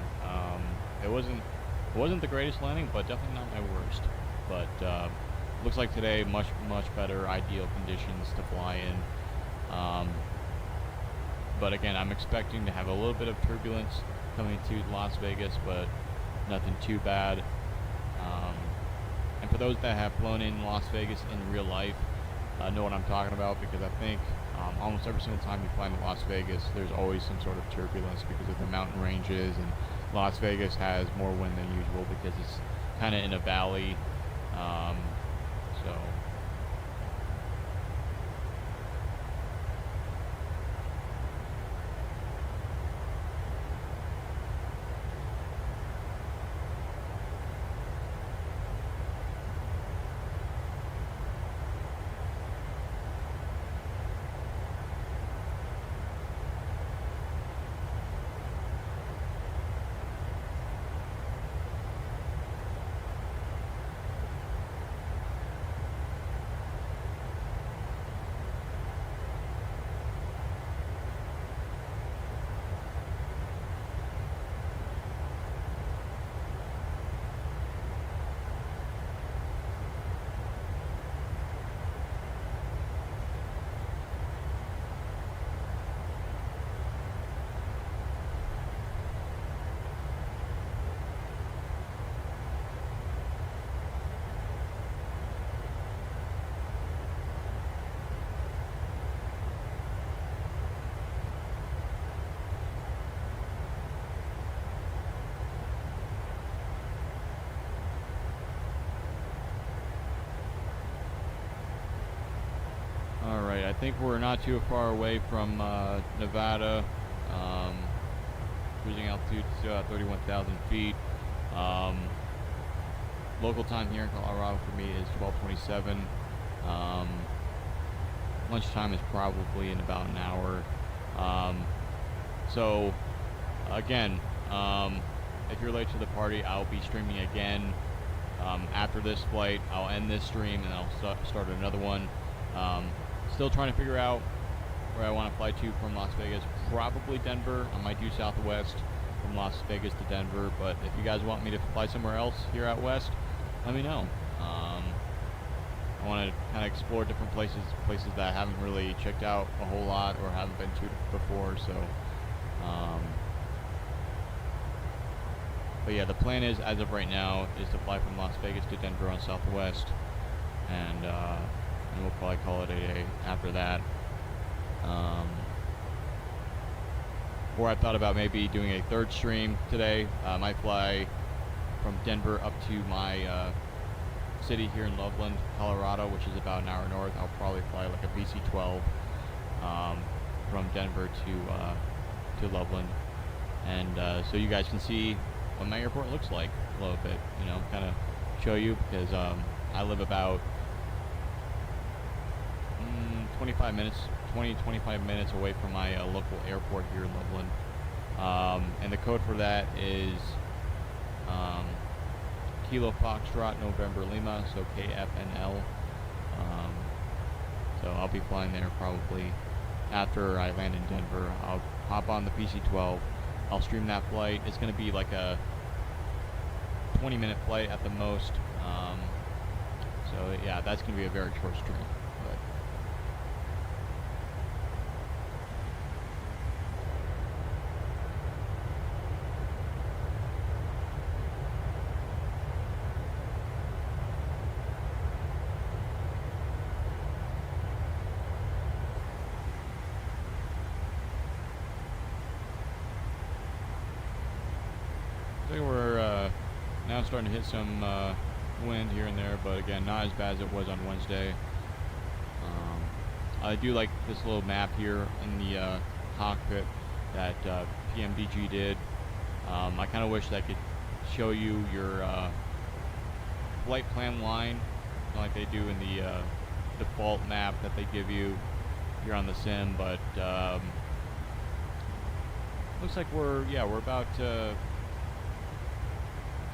it wasn't the greatest landing, but definitely not my worst. But looks like today much better, ideal conditions to fly in. But again, I'm expecting to have a little bit of turbulence coming to Las Vegas, but nothing too bad. And for those that have flown in Las Vegas in real life, know what I'm talking about, because I think almost every single time you fly into Las Vegas, there's always some sort of turbulence because of the mountain ranges, and Las Vegas has more wind than usual because it's kind of in a valley. Alright, I think we're not too far away from Nevada. Cruising altitude to 31,000 feet. Local time here in Colorado for me is 12:27. Lunchtime is probably in about an hour. So, again, if you're late to the party, I'll be streaming again. After this flight, I'll end this stream and I'll start another one. Still trying to figure out where I want to fly to from Las Vegas. Probably Denver. I might do Southwest from Las Vegas to Denver, but if you guys want me to fly somewhere else here out west, let me know. I want to kind of explore different places that I haven't really checked out a whole lot or haven't been to before. So, but yeah, the plan is, as of right now, is to fly from Las Vegas to Denver on Southwest, and we'll probably call it a day after that. Or I thought about maybe doing a third stream today. I might fly from Denver up to my city here in Loveland, Colorado, which is about an hour north. I'll probably fly like a BC-12 from Denver to Loveland, and so you guys can see what my airport looks like a little bit. Kind of show you, because I live about 25 minutes away from my local airport here in Loveland, and the code for that is Kilo Foxtrot November Lima, so KFNL. So I'll be flying there probably after I land in Denver. I'll hop on the PC-12. I'll stream that flight. It's going to be like a 20-minute flight at the most. So yeah, that's going to be a very short stream. But I think we're now starting to hit some wind here and there, but again, not as bad as it was on Wednesday. I do like this little map here in the cockpit that PMDG did. I kind of wish that I could show you your flight plan line like they do in the default map that they give you here on the sim, but looks like we're about to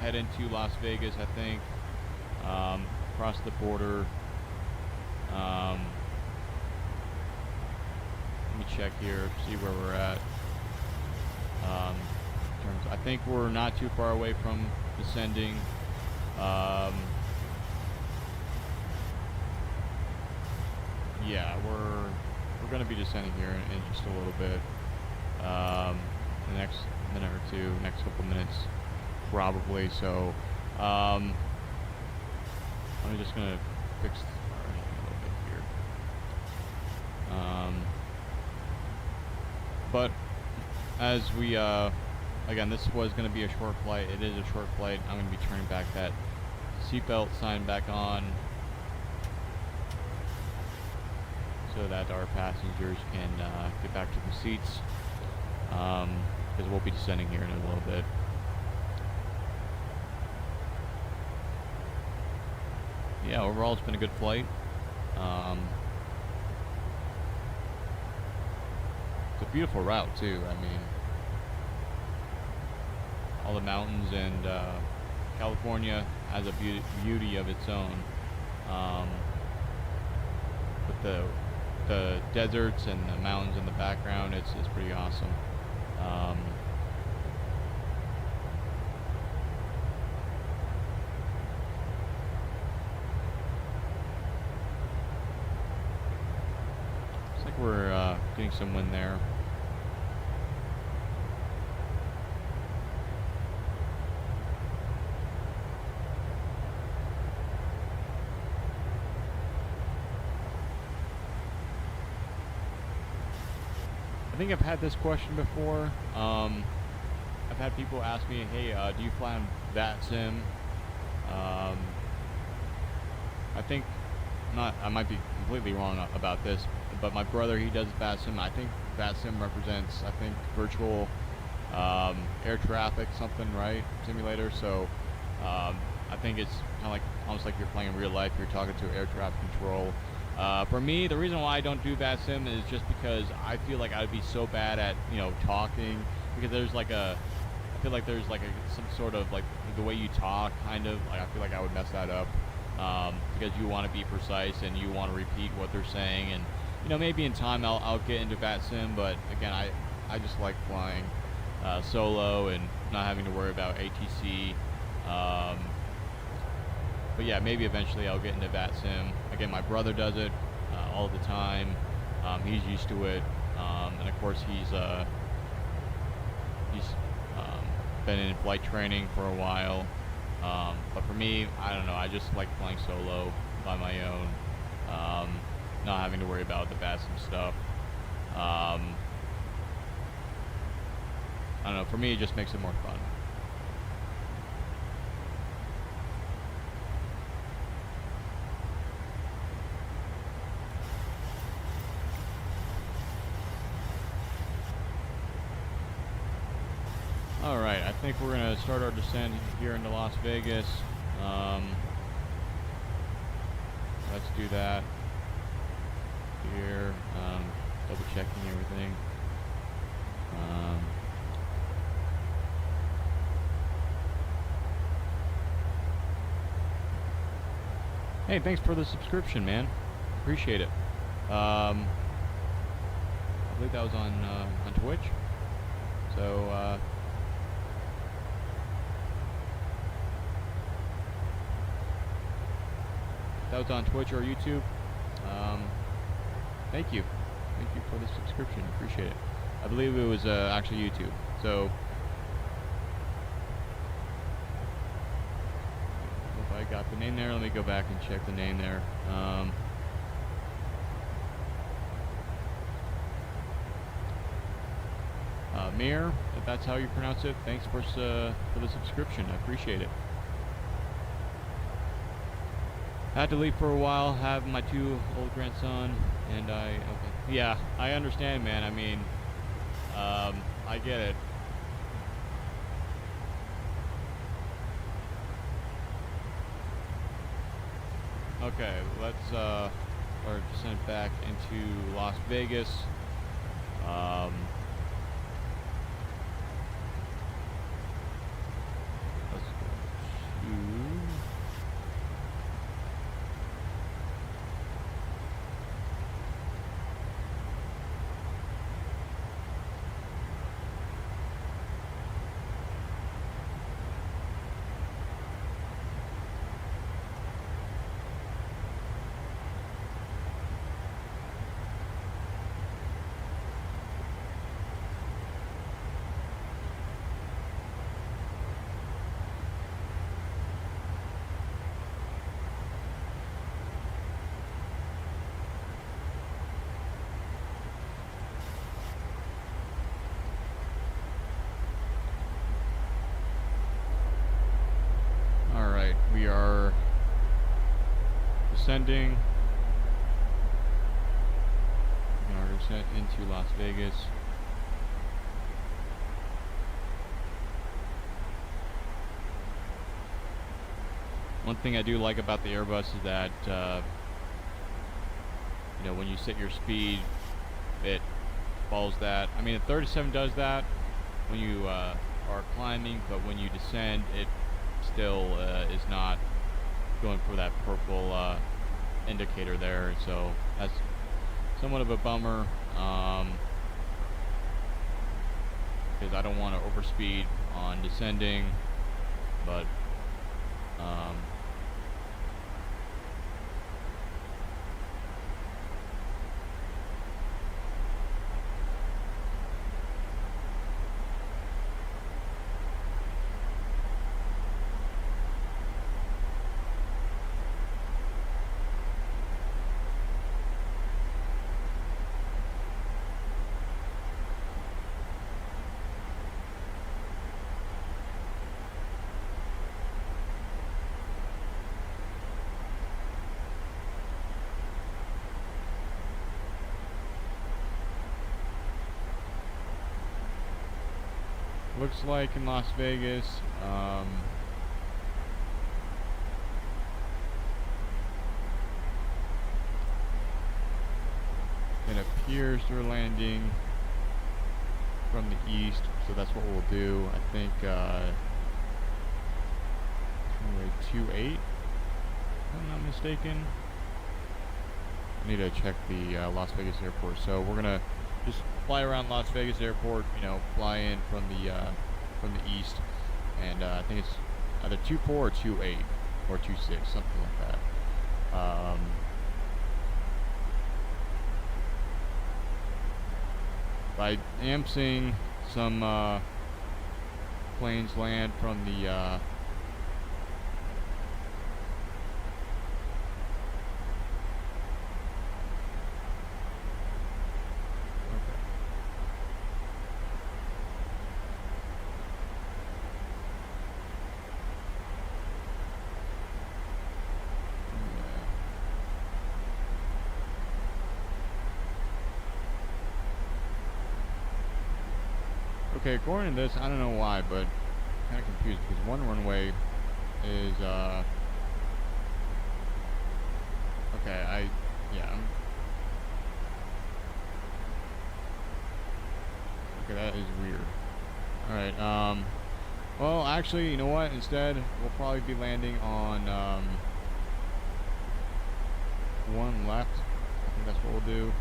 head into Las Vegas, I think. Across the border. Let me check here, see where we're at. I think we're not too far away from descending. Yeah, we're going to be descending here in just a little bit. The next minute or two, next couple minutes, probably. So, I'm just gonna fix a little bit here. But as we again, this was gonna be a short flight. It is a short flight. I'm gonna be turning back that seatbelt sign back on so that our passengers can get back to the seats, because we'll be descending here in a little bit. Yeah, overall it's been a good flight. It's a beautiful route too. I mean, all the mountains, and California has a beauty of its own. With the deserts and the mountains in the background, it's pretty awesome. We're getting some wind there. I think I've had this question before. I've had people ask me, hey, do you fly on VATSIM? I think not. I might be completely wrong about this, but my brother, he does VATSIM. I think VATSIM represents, virtual air traffic something, right? Simulator. So I think it's kind of like almost like you're playing in real life. You're talking to air traffic control. For me, the reason why I don't do VATSIM is just because I feel like I'd be so bad at talking, because there's like I feel like there's like some sort of like the way you talk, kind of like I feel like I would mess that up, because you want to be precise and you want to repeat what they're saying, and maybe in time I'll get into VATSIM, but again I just like flying solo and not having to worry about ATC. But yeah, maybe eventually I'll get into VATSIM. Again, my brother does it all the time. He's used to it, and of course he's been in flight training for a while. But for me, I don't know. I just like flying solo by my own, not having to worry about the VATSIM stuff. I don't know. For me, it just makes it more fun. Alright, I think we're going to start our descent here into Las Vegas. Let's do that here, double checking everything. Hey, thanks for the subscription, man. Appreciate it. I believe that was on Twitch. So that was on Twitch or YouTube. Thank you for the subscription. Appreciate it. I believe it was actually YouTube. So if I got the name there, let me go back and check the name there. Mir, if that's how you pronounce it, thanks for the subscription. I appreciate it. I had to leave for a while, have my 2 old grandson, and yeah, I understand, man. I mean, I get it. Okay, let's send it back into Las Vegas. Let's go to we are descending in our descent into Las Vegas. One thing I do like about the Airbus is that you know, when you set your speed, it follows that. I mean, the 37 does that when you are climbing, but when you descend, it still is not going for that purple indicator there, so that's somewhat of a bummer, because I don't want to overspeed on descending, but looks like in Las Vegas, it appears they're landing from the east, so that's what we'll do. I think runway 28, if I'm not mistaken. I need to check the Las Vegas airport. So we're gonna just fly around Las Vegas airport, you know, fly in from the east, and I think it's either 24 or 28 or 26, something like that. I am seeing some planes land from the okay, according to this, I don't know why, but I'm kind of confused because one runway is, okay, okay, that is weird. Alright, well, actually, you know what, instead, we'll probably be landing on, one left. I think that's what we'll do.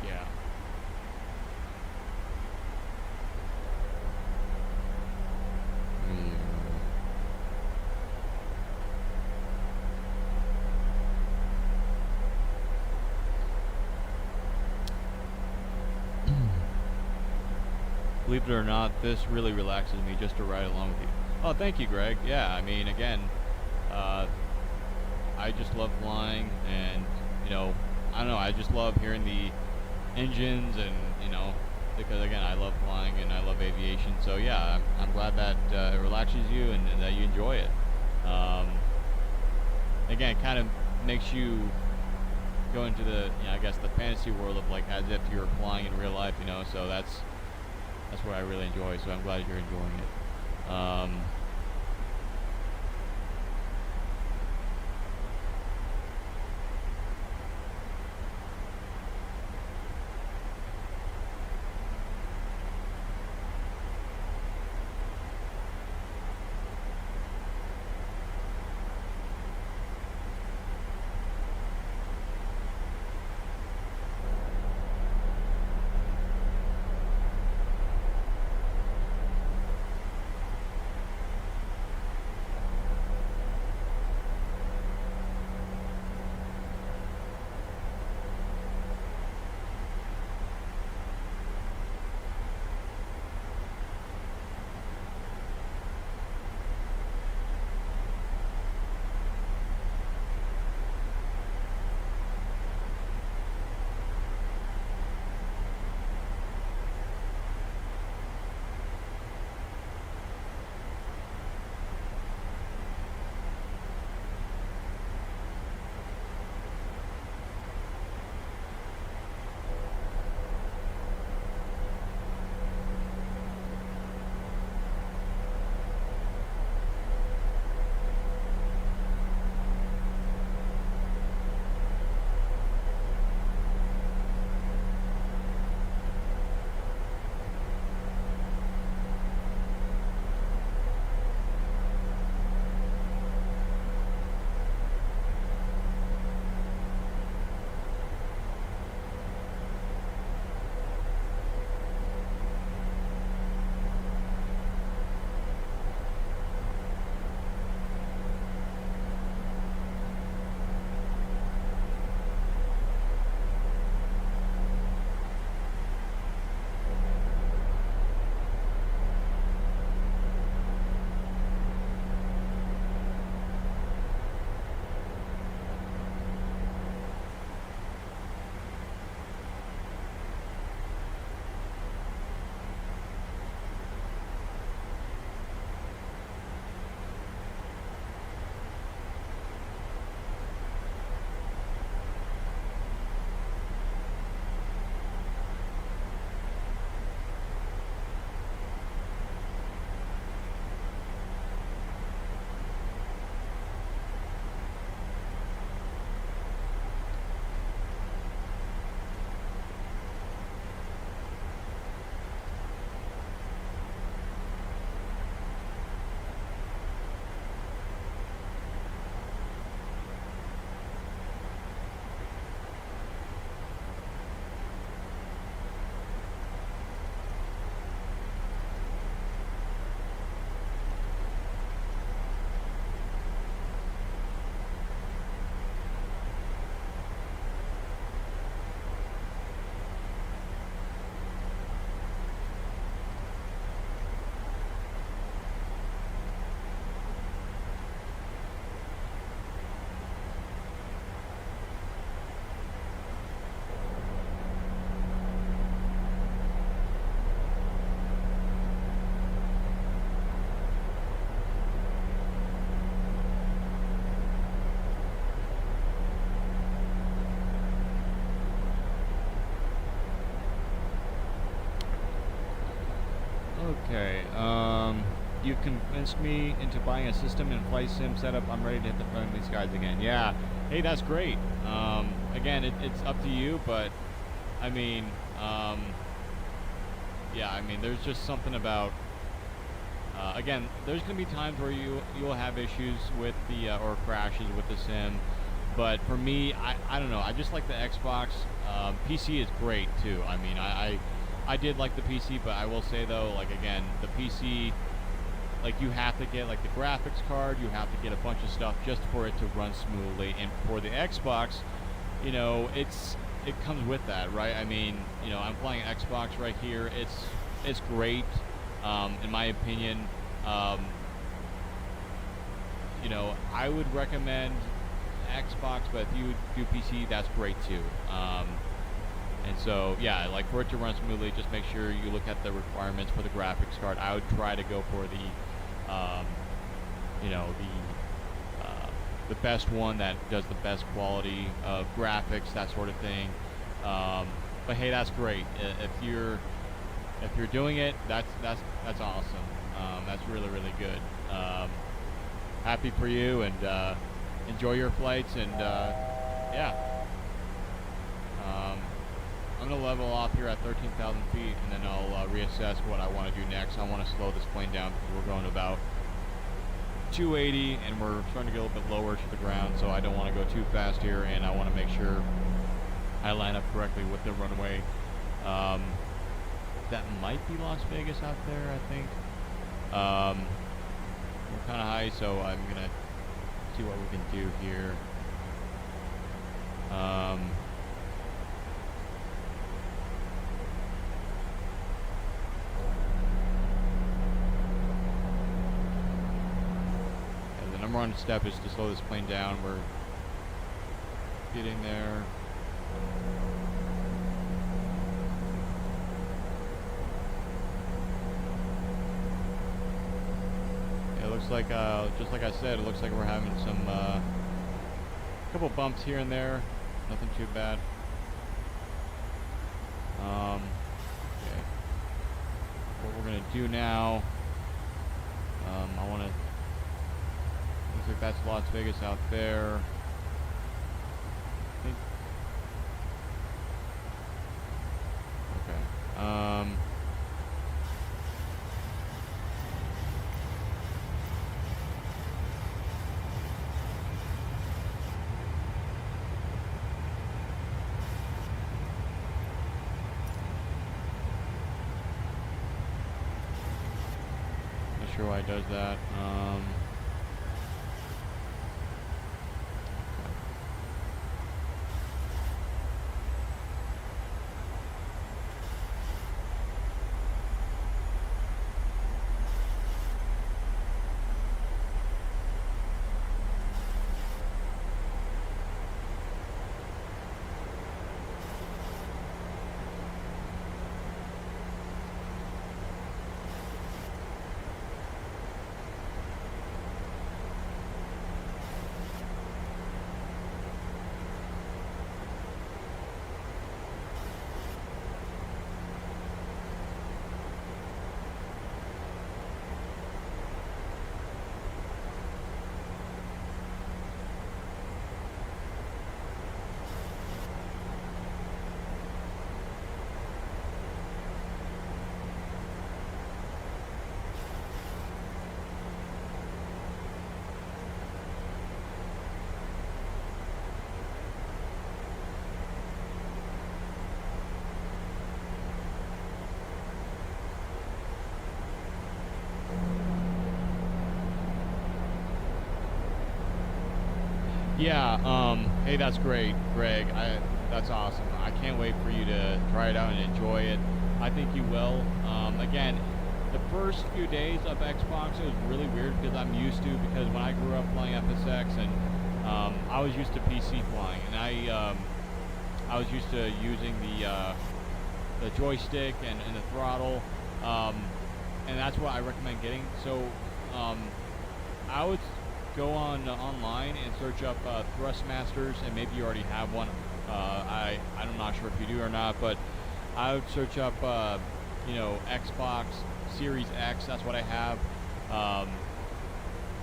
Yeah. Believe it or not, this really relaxes me just to ride along with you. Oh, thank you, Greg. Yeah, I mean, again, I just love flying, and, you know, I don't know, I just love hearing the engines, and, you know, because, again, I love flying and I love aviation. So, yeah, I'm glad that it relaxes you and that you enjoy it. Again, it kind of makes you go into the, you know, I guess the fantasy world of, like, as if you're flying in real life, you know, so that's what I really enjoy, so I'm glad you're enjoying it. Okay, you've convinced me into buying a system and flight sim setup. I'm ready to hit the friendly skies again. Yeah, hey, that's great. Again, it's up to you, but I mean, yeah, I mean, there's just something about, Again, there's going to be times where you'll have issues with the or crashes with the sim, but for me, I don't know. I just like the Xbox. PC is great too. I mean, I did like the PC, but I will say though, like again, the PC, like you have to get like the graphics card, you have to get a bunch of stuff just for it to run smoothly. And for the Xbox, you know, it comes with that, right? I mean, you know, I'm playing Xbox right here. It's great, in my opinion. You know, I would recommend Xbox, but if you do PC, that's great too. And so, yeah, like for it to run smoothly, just make sure you look at the requirements for the graphics card. I would try to go for the, you know, the best one that does the best quality of graphics, that sort of thing. But hey, that's great. If you're doing it, that's awesome. That's really good. Happy for you, and enjoy your flights, and yeah. I'm going to level off here at 13,000 feet, and then I'll reassess what I want to do next. I want to slow this plane down because we're going about 280, and we're starting to get a little bit lower to the ground, so I don't want to go too fast here, and I want to make sure I line up correctly with the runway. That might be Las Vegas out there, I think. We're kind of high, so I'm going to see what we can do here. The number one step is to slow this plane down. We're getting there. It looks like, just like I said, it looks like we're having some couple bumps here and there. Nothing too bad. Okay. What we're gonna do now? I want to. Looks like that's Las Vegas out there. I think. Okay. Not sure why it does that. Yeah, hey, that's great, Greg. That's awesome. I can't wait for you to try it out and enjoy it. I think you will. Again, the first few days of Xbox, it was really weird because because when I grew up playing FSX, and I was used to PC flying, and I was used to using the joystick and the throttle, and that's what I recommend getting. So I would go online and search up Thrustmasters, and maybe you already have one. I'm not sure if you do or not, but I would search up you know, Xbox Series X. That's what I have.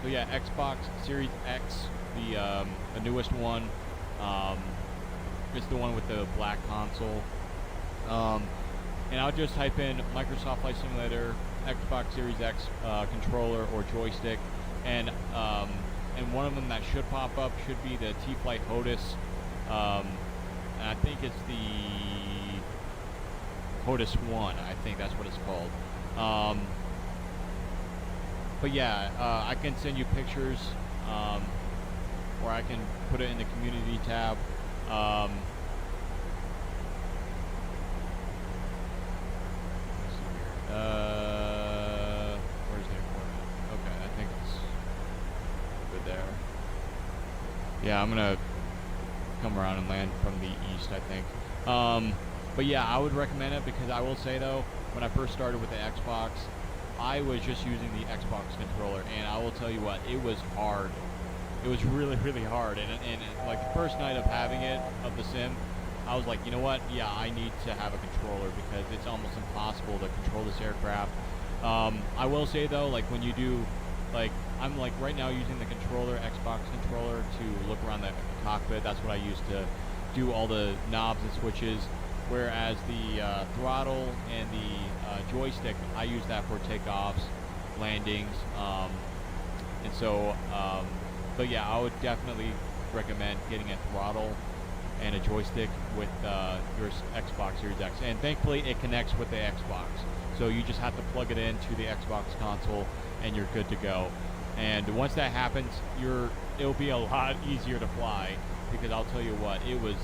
So yeah, Xbox Series X, the newest one. It's the one with the black console. And I'll just type in Microsoft Flight Simulator Xbox Series X controller or joystick, and one of them that should pop up should be the T-Flight HOTUS, and I think it's the HOTUS 1. I think that's what it's called. But yeah, I can send you pictures, or I can put it in the community tab. Where's the airport? Okay, I think it's good there. Yeah, I'm gonna come around and land from the east, I think. But yeah, I would recommend it, because I will say though, when I first started with the Xbox, I was just using the Xbox controller, and I will tell you what, it was hard. It was really, really hard, and like the first night of having it, of the sim, I was like, you know what, yeah, I need to have a controller, because it's almost impossible to control this aircraft. I will say though, like when you do, like, I'm like right now using the controller, Xbox controller, to look around the cockpit. That's what I use to do all the knobs and switches, whereas the throttle and the joystick, I use that for takeoffs, landings, and so, but yeah, I would definitely recommend getting a throttle and a joystick with your Xbox Series X, and thankfully it connects with the Xbox, so you just have to plug it into the Xbox console and you're good to go. And once that happens, it'll be a lot easier to fly, because I'll tell you what, it was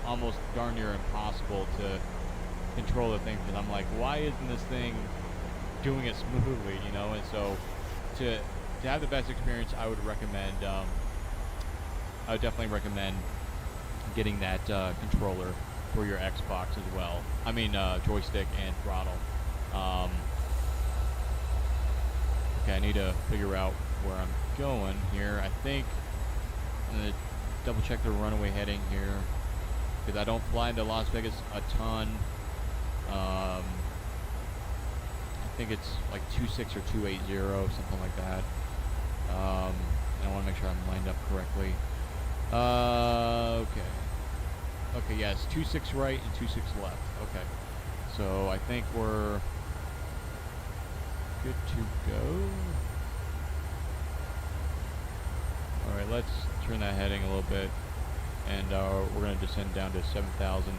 almost darn near impossible to control the thing, because I'm like, why isn't this thing doing it smoothly, you know? And so to have the best experience, I would recommend, I would definitely recommend getting that controller for your Xbox as well. I mean, joystick and throttle. Okay, I need to figure out where I'm going here. I think I'm gonna double check the runway heading here, because I don't fly into Las Vegas a ton. I think it's like 26 or 280, something like that. And I want to make sure I'm lined up correctly. Okay. Okay, yeah, it's 26 right and 26 left. Okay. So I think we're good to go. Alright, let's turn that heading a little bit, and we're going to descend down to 7,000.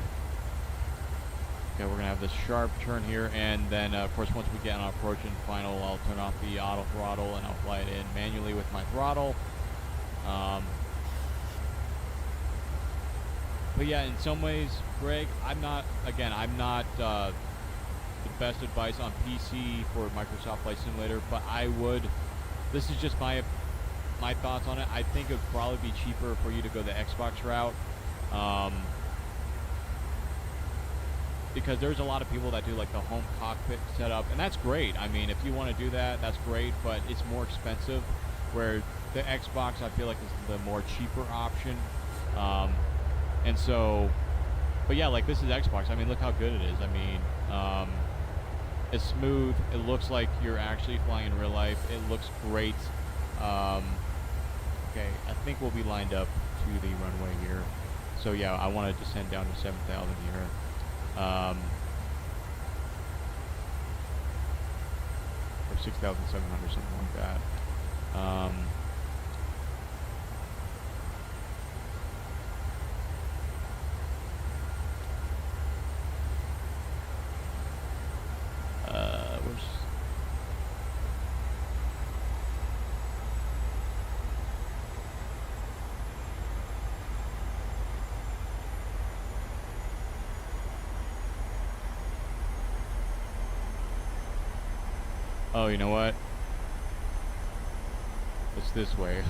Okay, we're going to have this sharp turn here, and then of course once we get on approach and final, I'll turn off the auto throttle and I'll fly it in manually with my throttle. But yeah, in some ways, Greg, I'm not the best advice on PC for Microsoft Flight Simulator, but this is just my thoughts on it. I think it would probably be cheaper for you to go the Xbox route, because there's a lot of people that do like the home cockpit setup, and that's great. I mean, if you want to do that, that's great, but it's more expensive, where the Xbox, I feel like, is the more cheaper option. And so, but yeah, like this is Xbox. I mean, look how good it is. I mean, it's smooth. It looks like you're actually flying in real life. It looks great. Okay, I think we'll be lined up to the runway here. So yeah, I want to descend down to 7,000 here. Or 6,700, something like that. Oh, you know what? It's this way.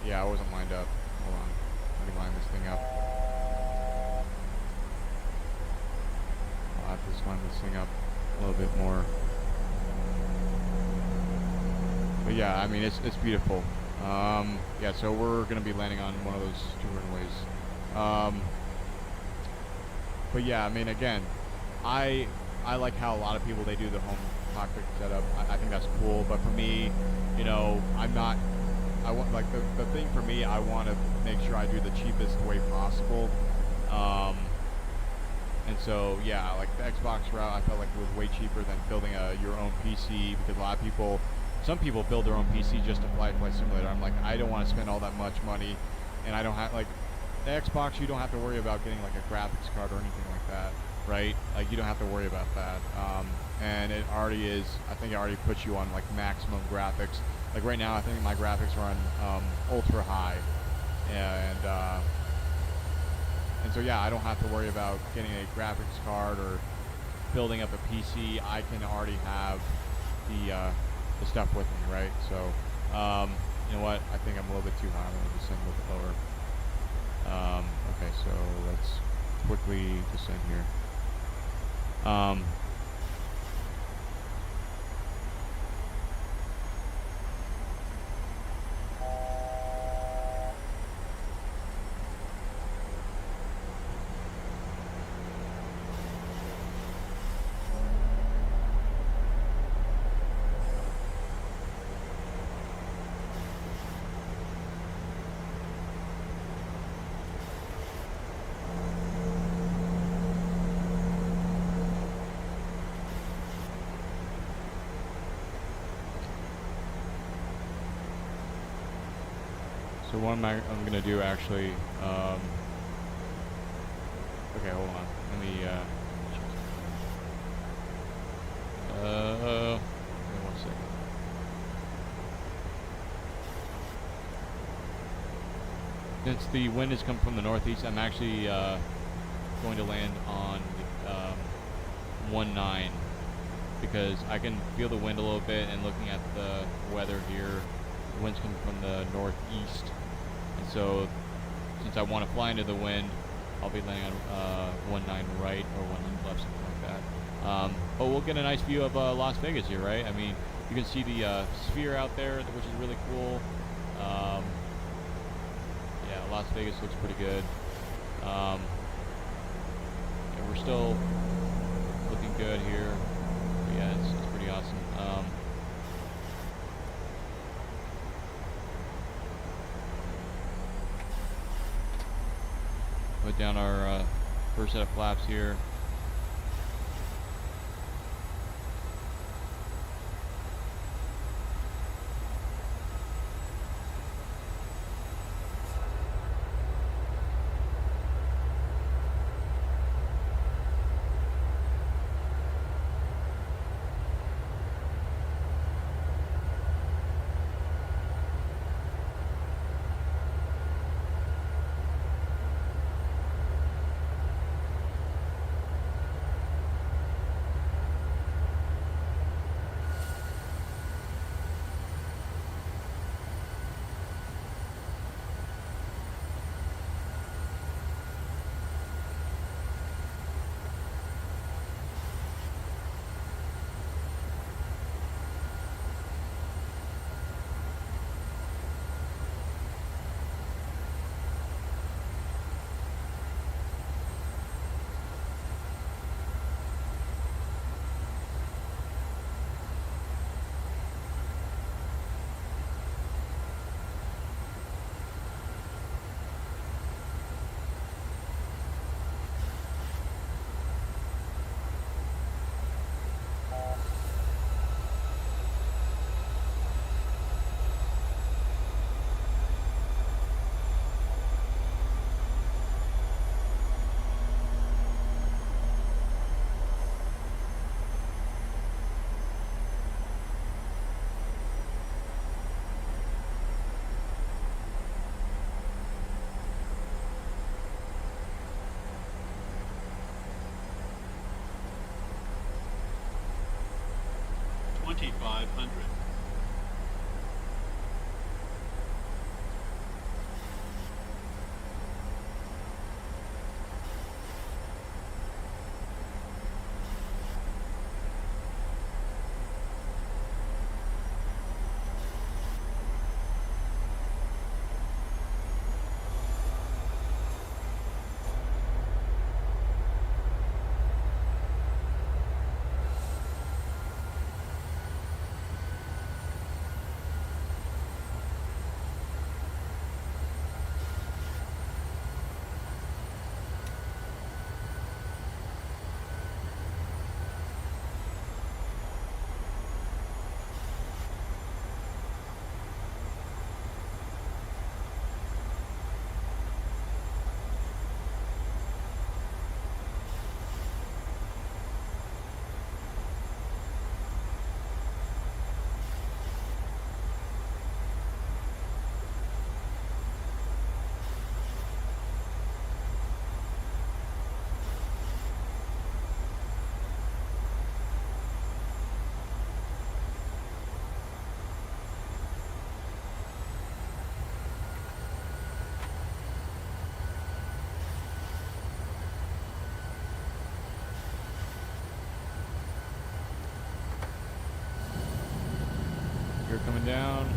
Yeah, I wasn't lined up. Hold on. Let me line this thing up. I'll have to just line this thing up a little bit more. But yeah, I mean, it's beautiful. Yeah, so we're going to be landing on one of those two runways. But yeah, I mean, again, I like how a lot of people, they do the home cockpit setup. I think that's cool, but for me, you know, I want, like, the thing for me, I want to make sure I do the cheapest way possible. And so, yeah, like the Xbox route, I felt like it was way cheaper than building your own PC, because a lot of people, some people build their own PC just to fly Flight Simulator. I'm like, I don't want to spend all that much money, and I don't have, like, the Xbox, you don't have to worry about getting like a graphics card or anything like that, right? Like, you don't have to worry about that. And it already is, I think it already puts you on like maximum graphics. Like right now, I think my graphics are on ultra high, and so yeah, I don't have to worry about getting a graphics card or building up a PC. I can already have the stuff with me, right? So, you know what? I think I'm a little bit too high. I'm gonna descend a little bit lower. Okay, so let's quickly descend here. So what I'm gonna do actually, okay, hold on, let me, wait 1 second. Since the wind is coming from the northeast, I'm actually, going to land on the, 1-9, because I can feel the wind a little bit, and looking at the weather here, the wind's coming from the northeast, and so since I want to fly into the wind, I'll be landing on 1-9 right or 1-9 left, something like that. But we'll get a nice view of Las Vegas here, right? I mean, you can see the sphere out there, which is really cool. Yeah, Las Vegas looks pretty good. Yeah, we're still looking good here. But yeah, it's pretty awesome. Put down our first set of flaps here. $2,500. down.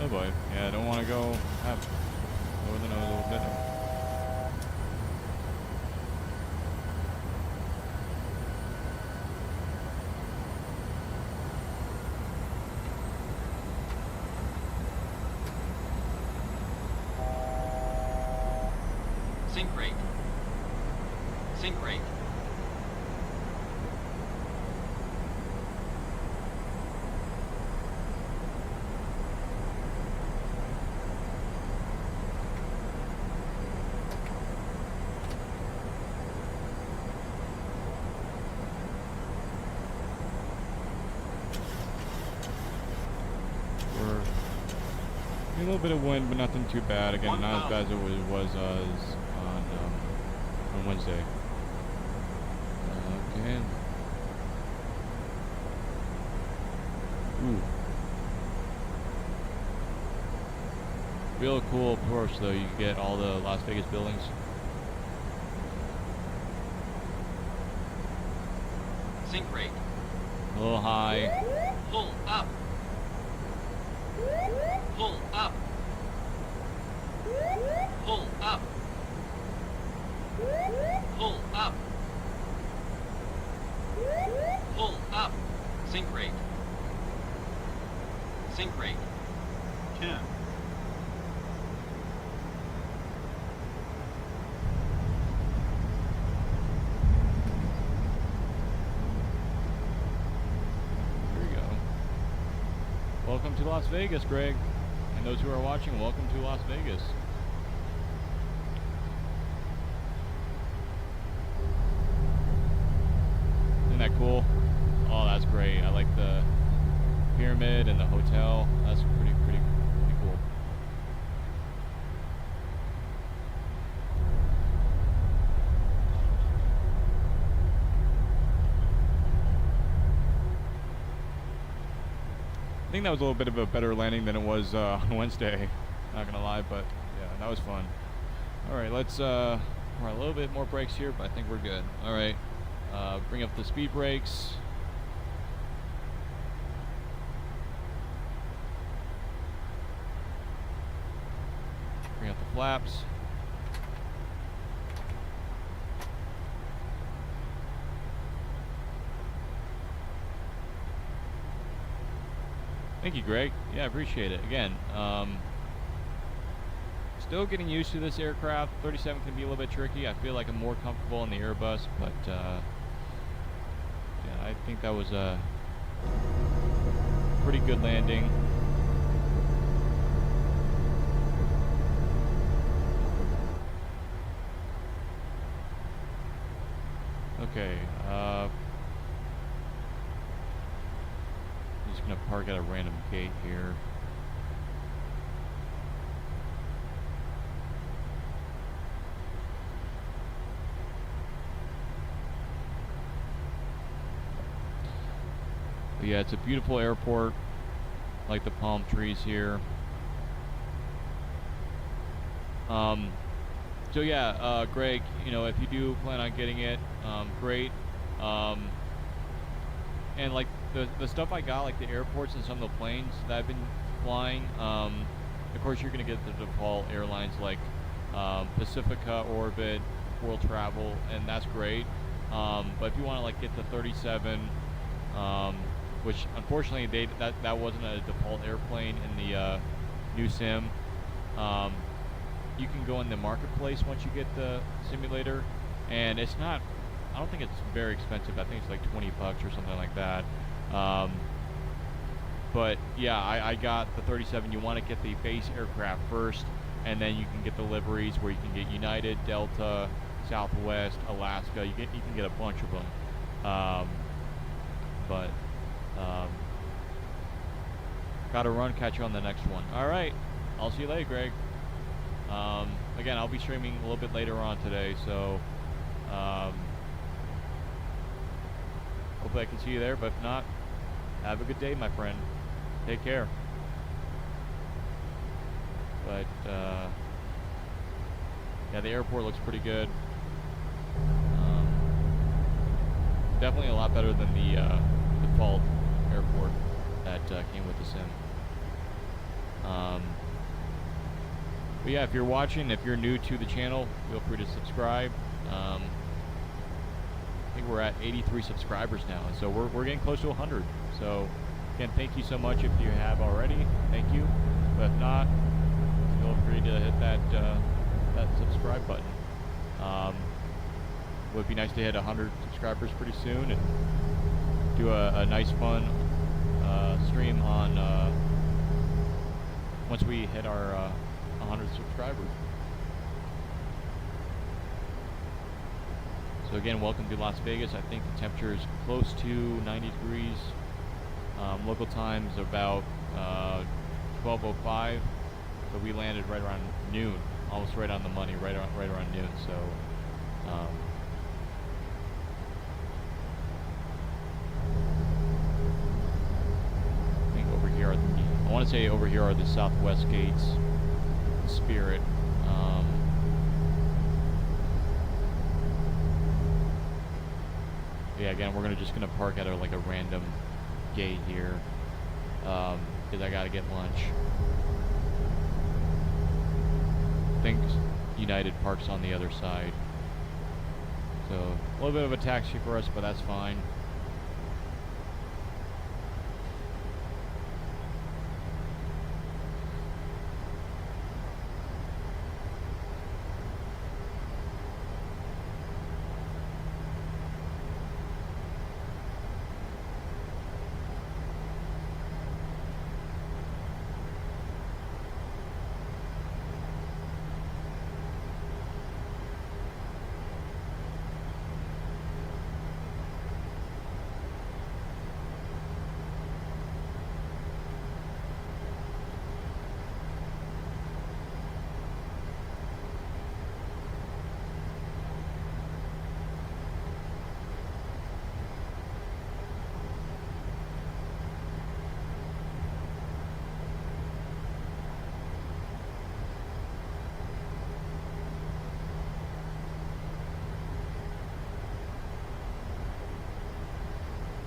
Oh boy, yeah, I don't want to go have over the nose a little bit. Sink rate. Sink rate. We're a little bit of wind, but nothing too bad. Again, not as bad as it was on Wednesday. Okay. Ooh. Real cool approach though. You get all the Las Vegas buildings. Sink rate. A little high. Pull up. Pull up. Pull up. Pull up. Pull up. Sink rate. Sink rate. 10. Here we go. Welcome to Las Vegas, Greg. And those who are watching, welcome to Las Vegas. Isn't that cool? Oh, that's great. I like the pyramid and the hotel. That's pretty cool. I think that was a little bit of a better landing than it was on Wednesday. Not gonna lie, but yeah, that was fun. All right, let's we're a little bit more brakes here, but I think we're good. All right, bring up the speed brakes. Bring up the flaps. Thank you, Greg. Yeah, I appreciate it. Again, still getting used to this aircraft. 37 can be a little bit tricky. I feel like I'm more comfortable in the Airbus, but yeah, I think that was a pretty good landing. Okay, just gonna park at a random gate here. But yeah, it's a beautiful airport. I like the palm trees here. So yeah, Greg, you know, if you do plan on getting it, great. And like the stuff I got, like the airports and some of the planes that I've been flying, of course you're gonna get the default airlines like Pacifica, Orbit, World Travel, and that's great. But if you want to like get the 37, which unfortunately that wasn't a default airplane in the new sim. You can go in the marketplace once you get the simulator, and it's not, I don't think it's very expensive. I think it's like $20 or something like that. But yeah, I got the 37. You want to get the base aircraft first, and then you can get the liveries where you can get United, Delta, Southwest, Alaska. You can get a bunch of them. Gotta run, catch you on the next one. All right, I'll see you later, Greg. again, I'll be streaming a little bit later on today, so hopefully I can see you there, but if not, have a good day, my friend. Take care. But yeah, the airport looks pretty good. Definitely a lot better than the default airport that came with the sim. But yeah, if you're watching, if you're new to the channel, feel free to subscribe. I think we're at 83 subscribers now, and so we're getting close to 100. So again, thank you so much if you have already. Thank you. But if not, feel free to hit that that subscribe button. Would be nice to hit 100 subscribers pretty soon and do a nice fun stream on once we hit our 100 subscribers. So again, welcome to Las Vegas. I think the temperature is close to 90 degrees. Local time is about 12:05, so we landed right around noon, almost right on the money, right around noon. So I think over here, I want to say over here are the Southwest gates, Spirit. Yeah, again, we're just gonna park at like a random gate here, because I gotta get lunch. I think United parks on the other side, so a little bit of a taxi for us, but that's fine.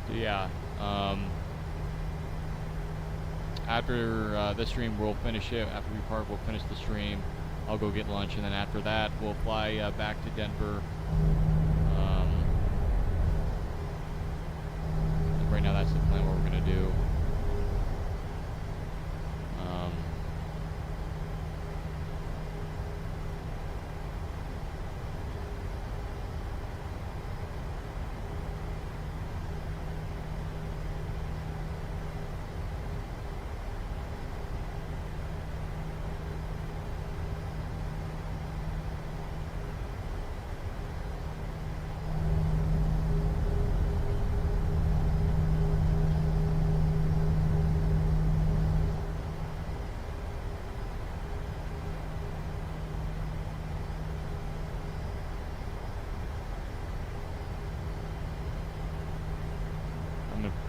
Yeah, after this stream, we'll finish it. After we park, we'll finish the stream. I'll go get lunch, and then after that, we'll fly back to Denver. Right now, that's the plan, what we're going to do.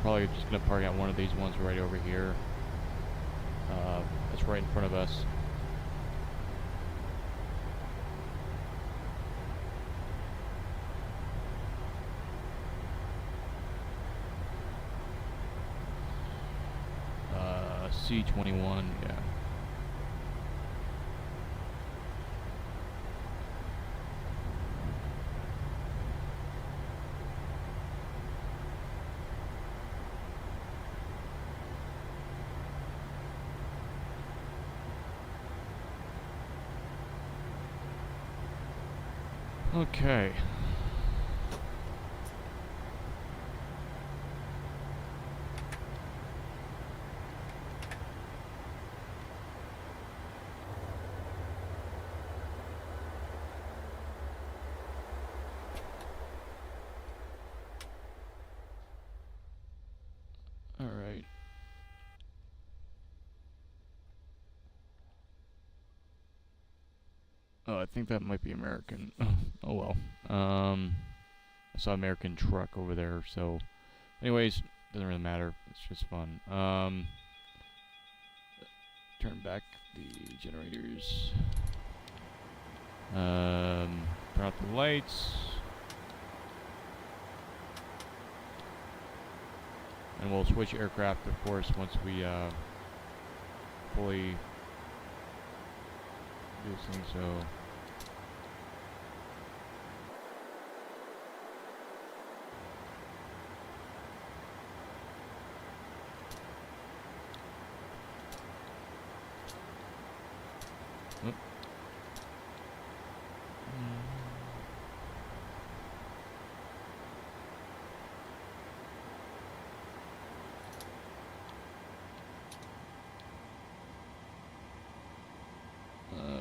Probably just gonna park at one of these ones right over here. That's right in front of us. C21, yeah. Okay. All right. Oh, I think that might be American. Oh well. I saw American truck over there, so anyways, doesn't really matter. It's just fun. Turn back the generators. Turn out the lights. And we'll switch aircraft, of course, once we fully do this thing. So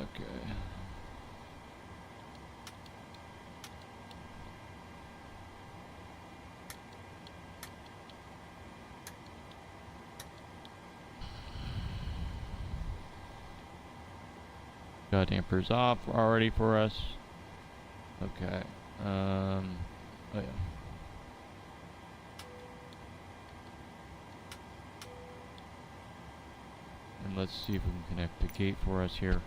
okay. Got dampers off already for us. Okay. Oh yeah. And let's see if we can connect the gate for us here.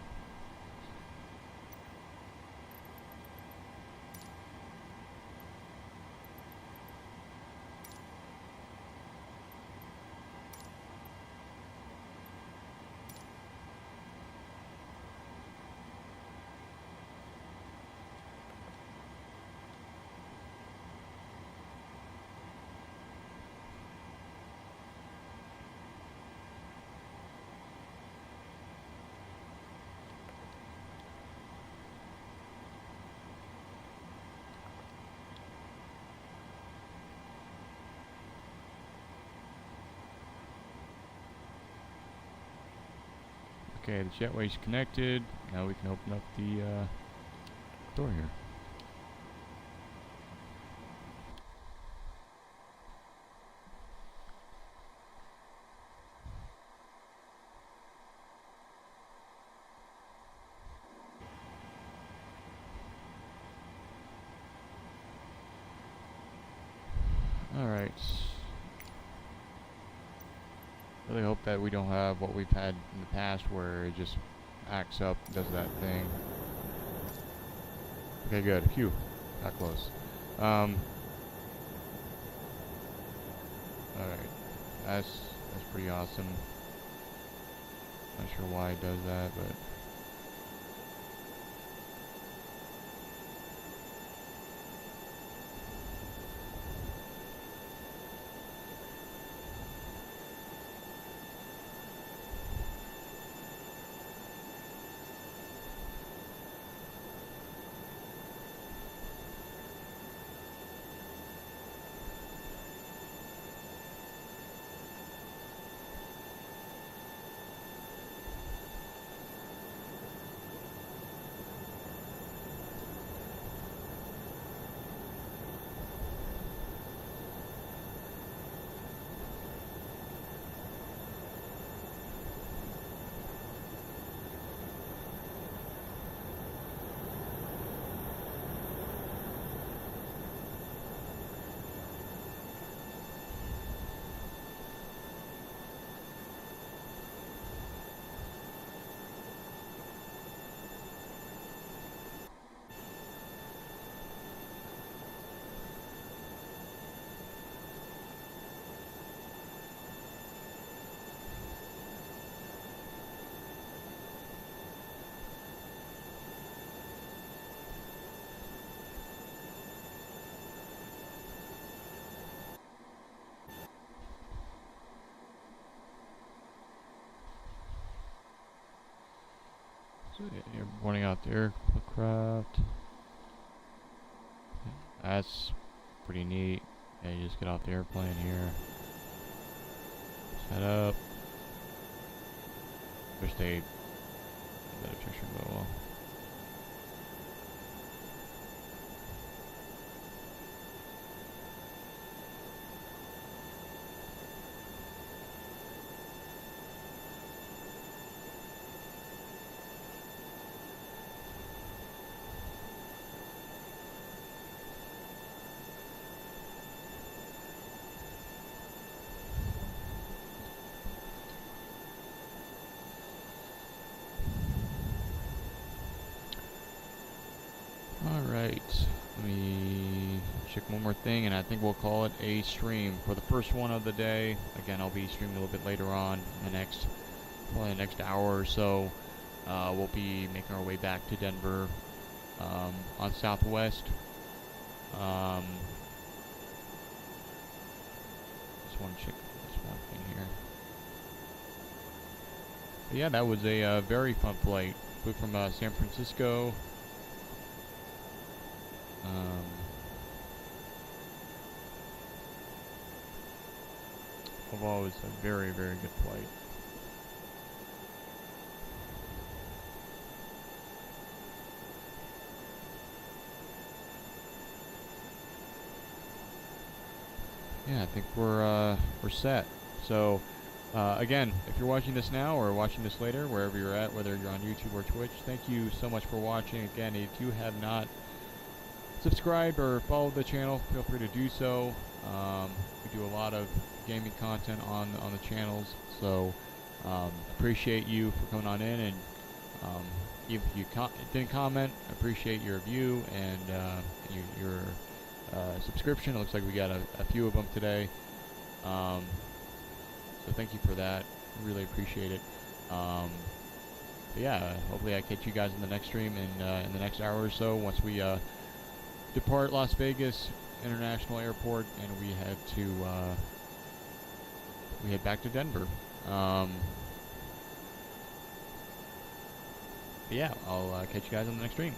Okay, the jetway's connected. Now we can open up the door here. Alright. Really hope that we don't have what we've had in the past where it just acts up, does that thing. Okay, good. Phew. Not close. Alright. That's pretty awesome. Not sure why it does that, but so you're pointing out the aircraft. That's pretty neat. Yeah, you just get off the airplane here. Set up. Wish they did a better picture, but well. Alright, let me check one more thing, and I think we'll call it a stream for the first one of the day. Again, I'll be streaming a little bit later on in the probably the next hour or so. We'll be making our way back to Denver on Southwest. Just want to check this one thing here. But yeah, that was a very fun flight. Flew from San Francisco. Overall, it was a very, very good flight. Yeah, I think we're set. So, again, if you're watching this now or watching this later, wherever you're at, whether you're on YouTube or Twitch, thank you so much for watching. Again, if you have not subscribed or followed the channel, feel free to do so. We do a lot of gaming content on the channels, so appreciate you for coming on in, and if you didn't comment, appreciate your view and your subscription. It looks like we got a few of them today, so thank you for that. Really appreciate it. But yeah, hopefully I catch you guys in the next stream in the next hour or so, once we depart Las Vegas International Airport and we head back to Denver. But yeah, I'll catch you guys on the next stream.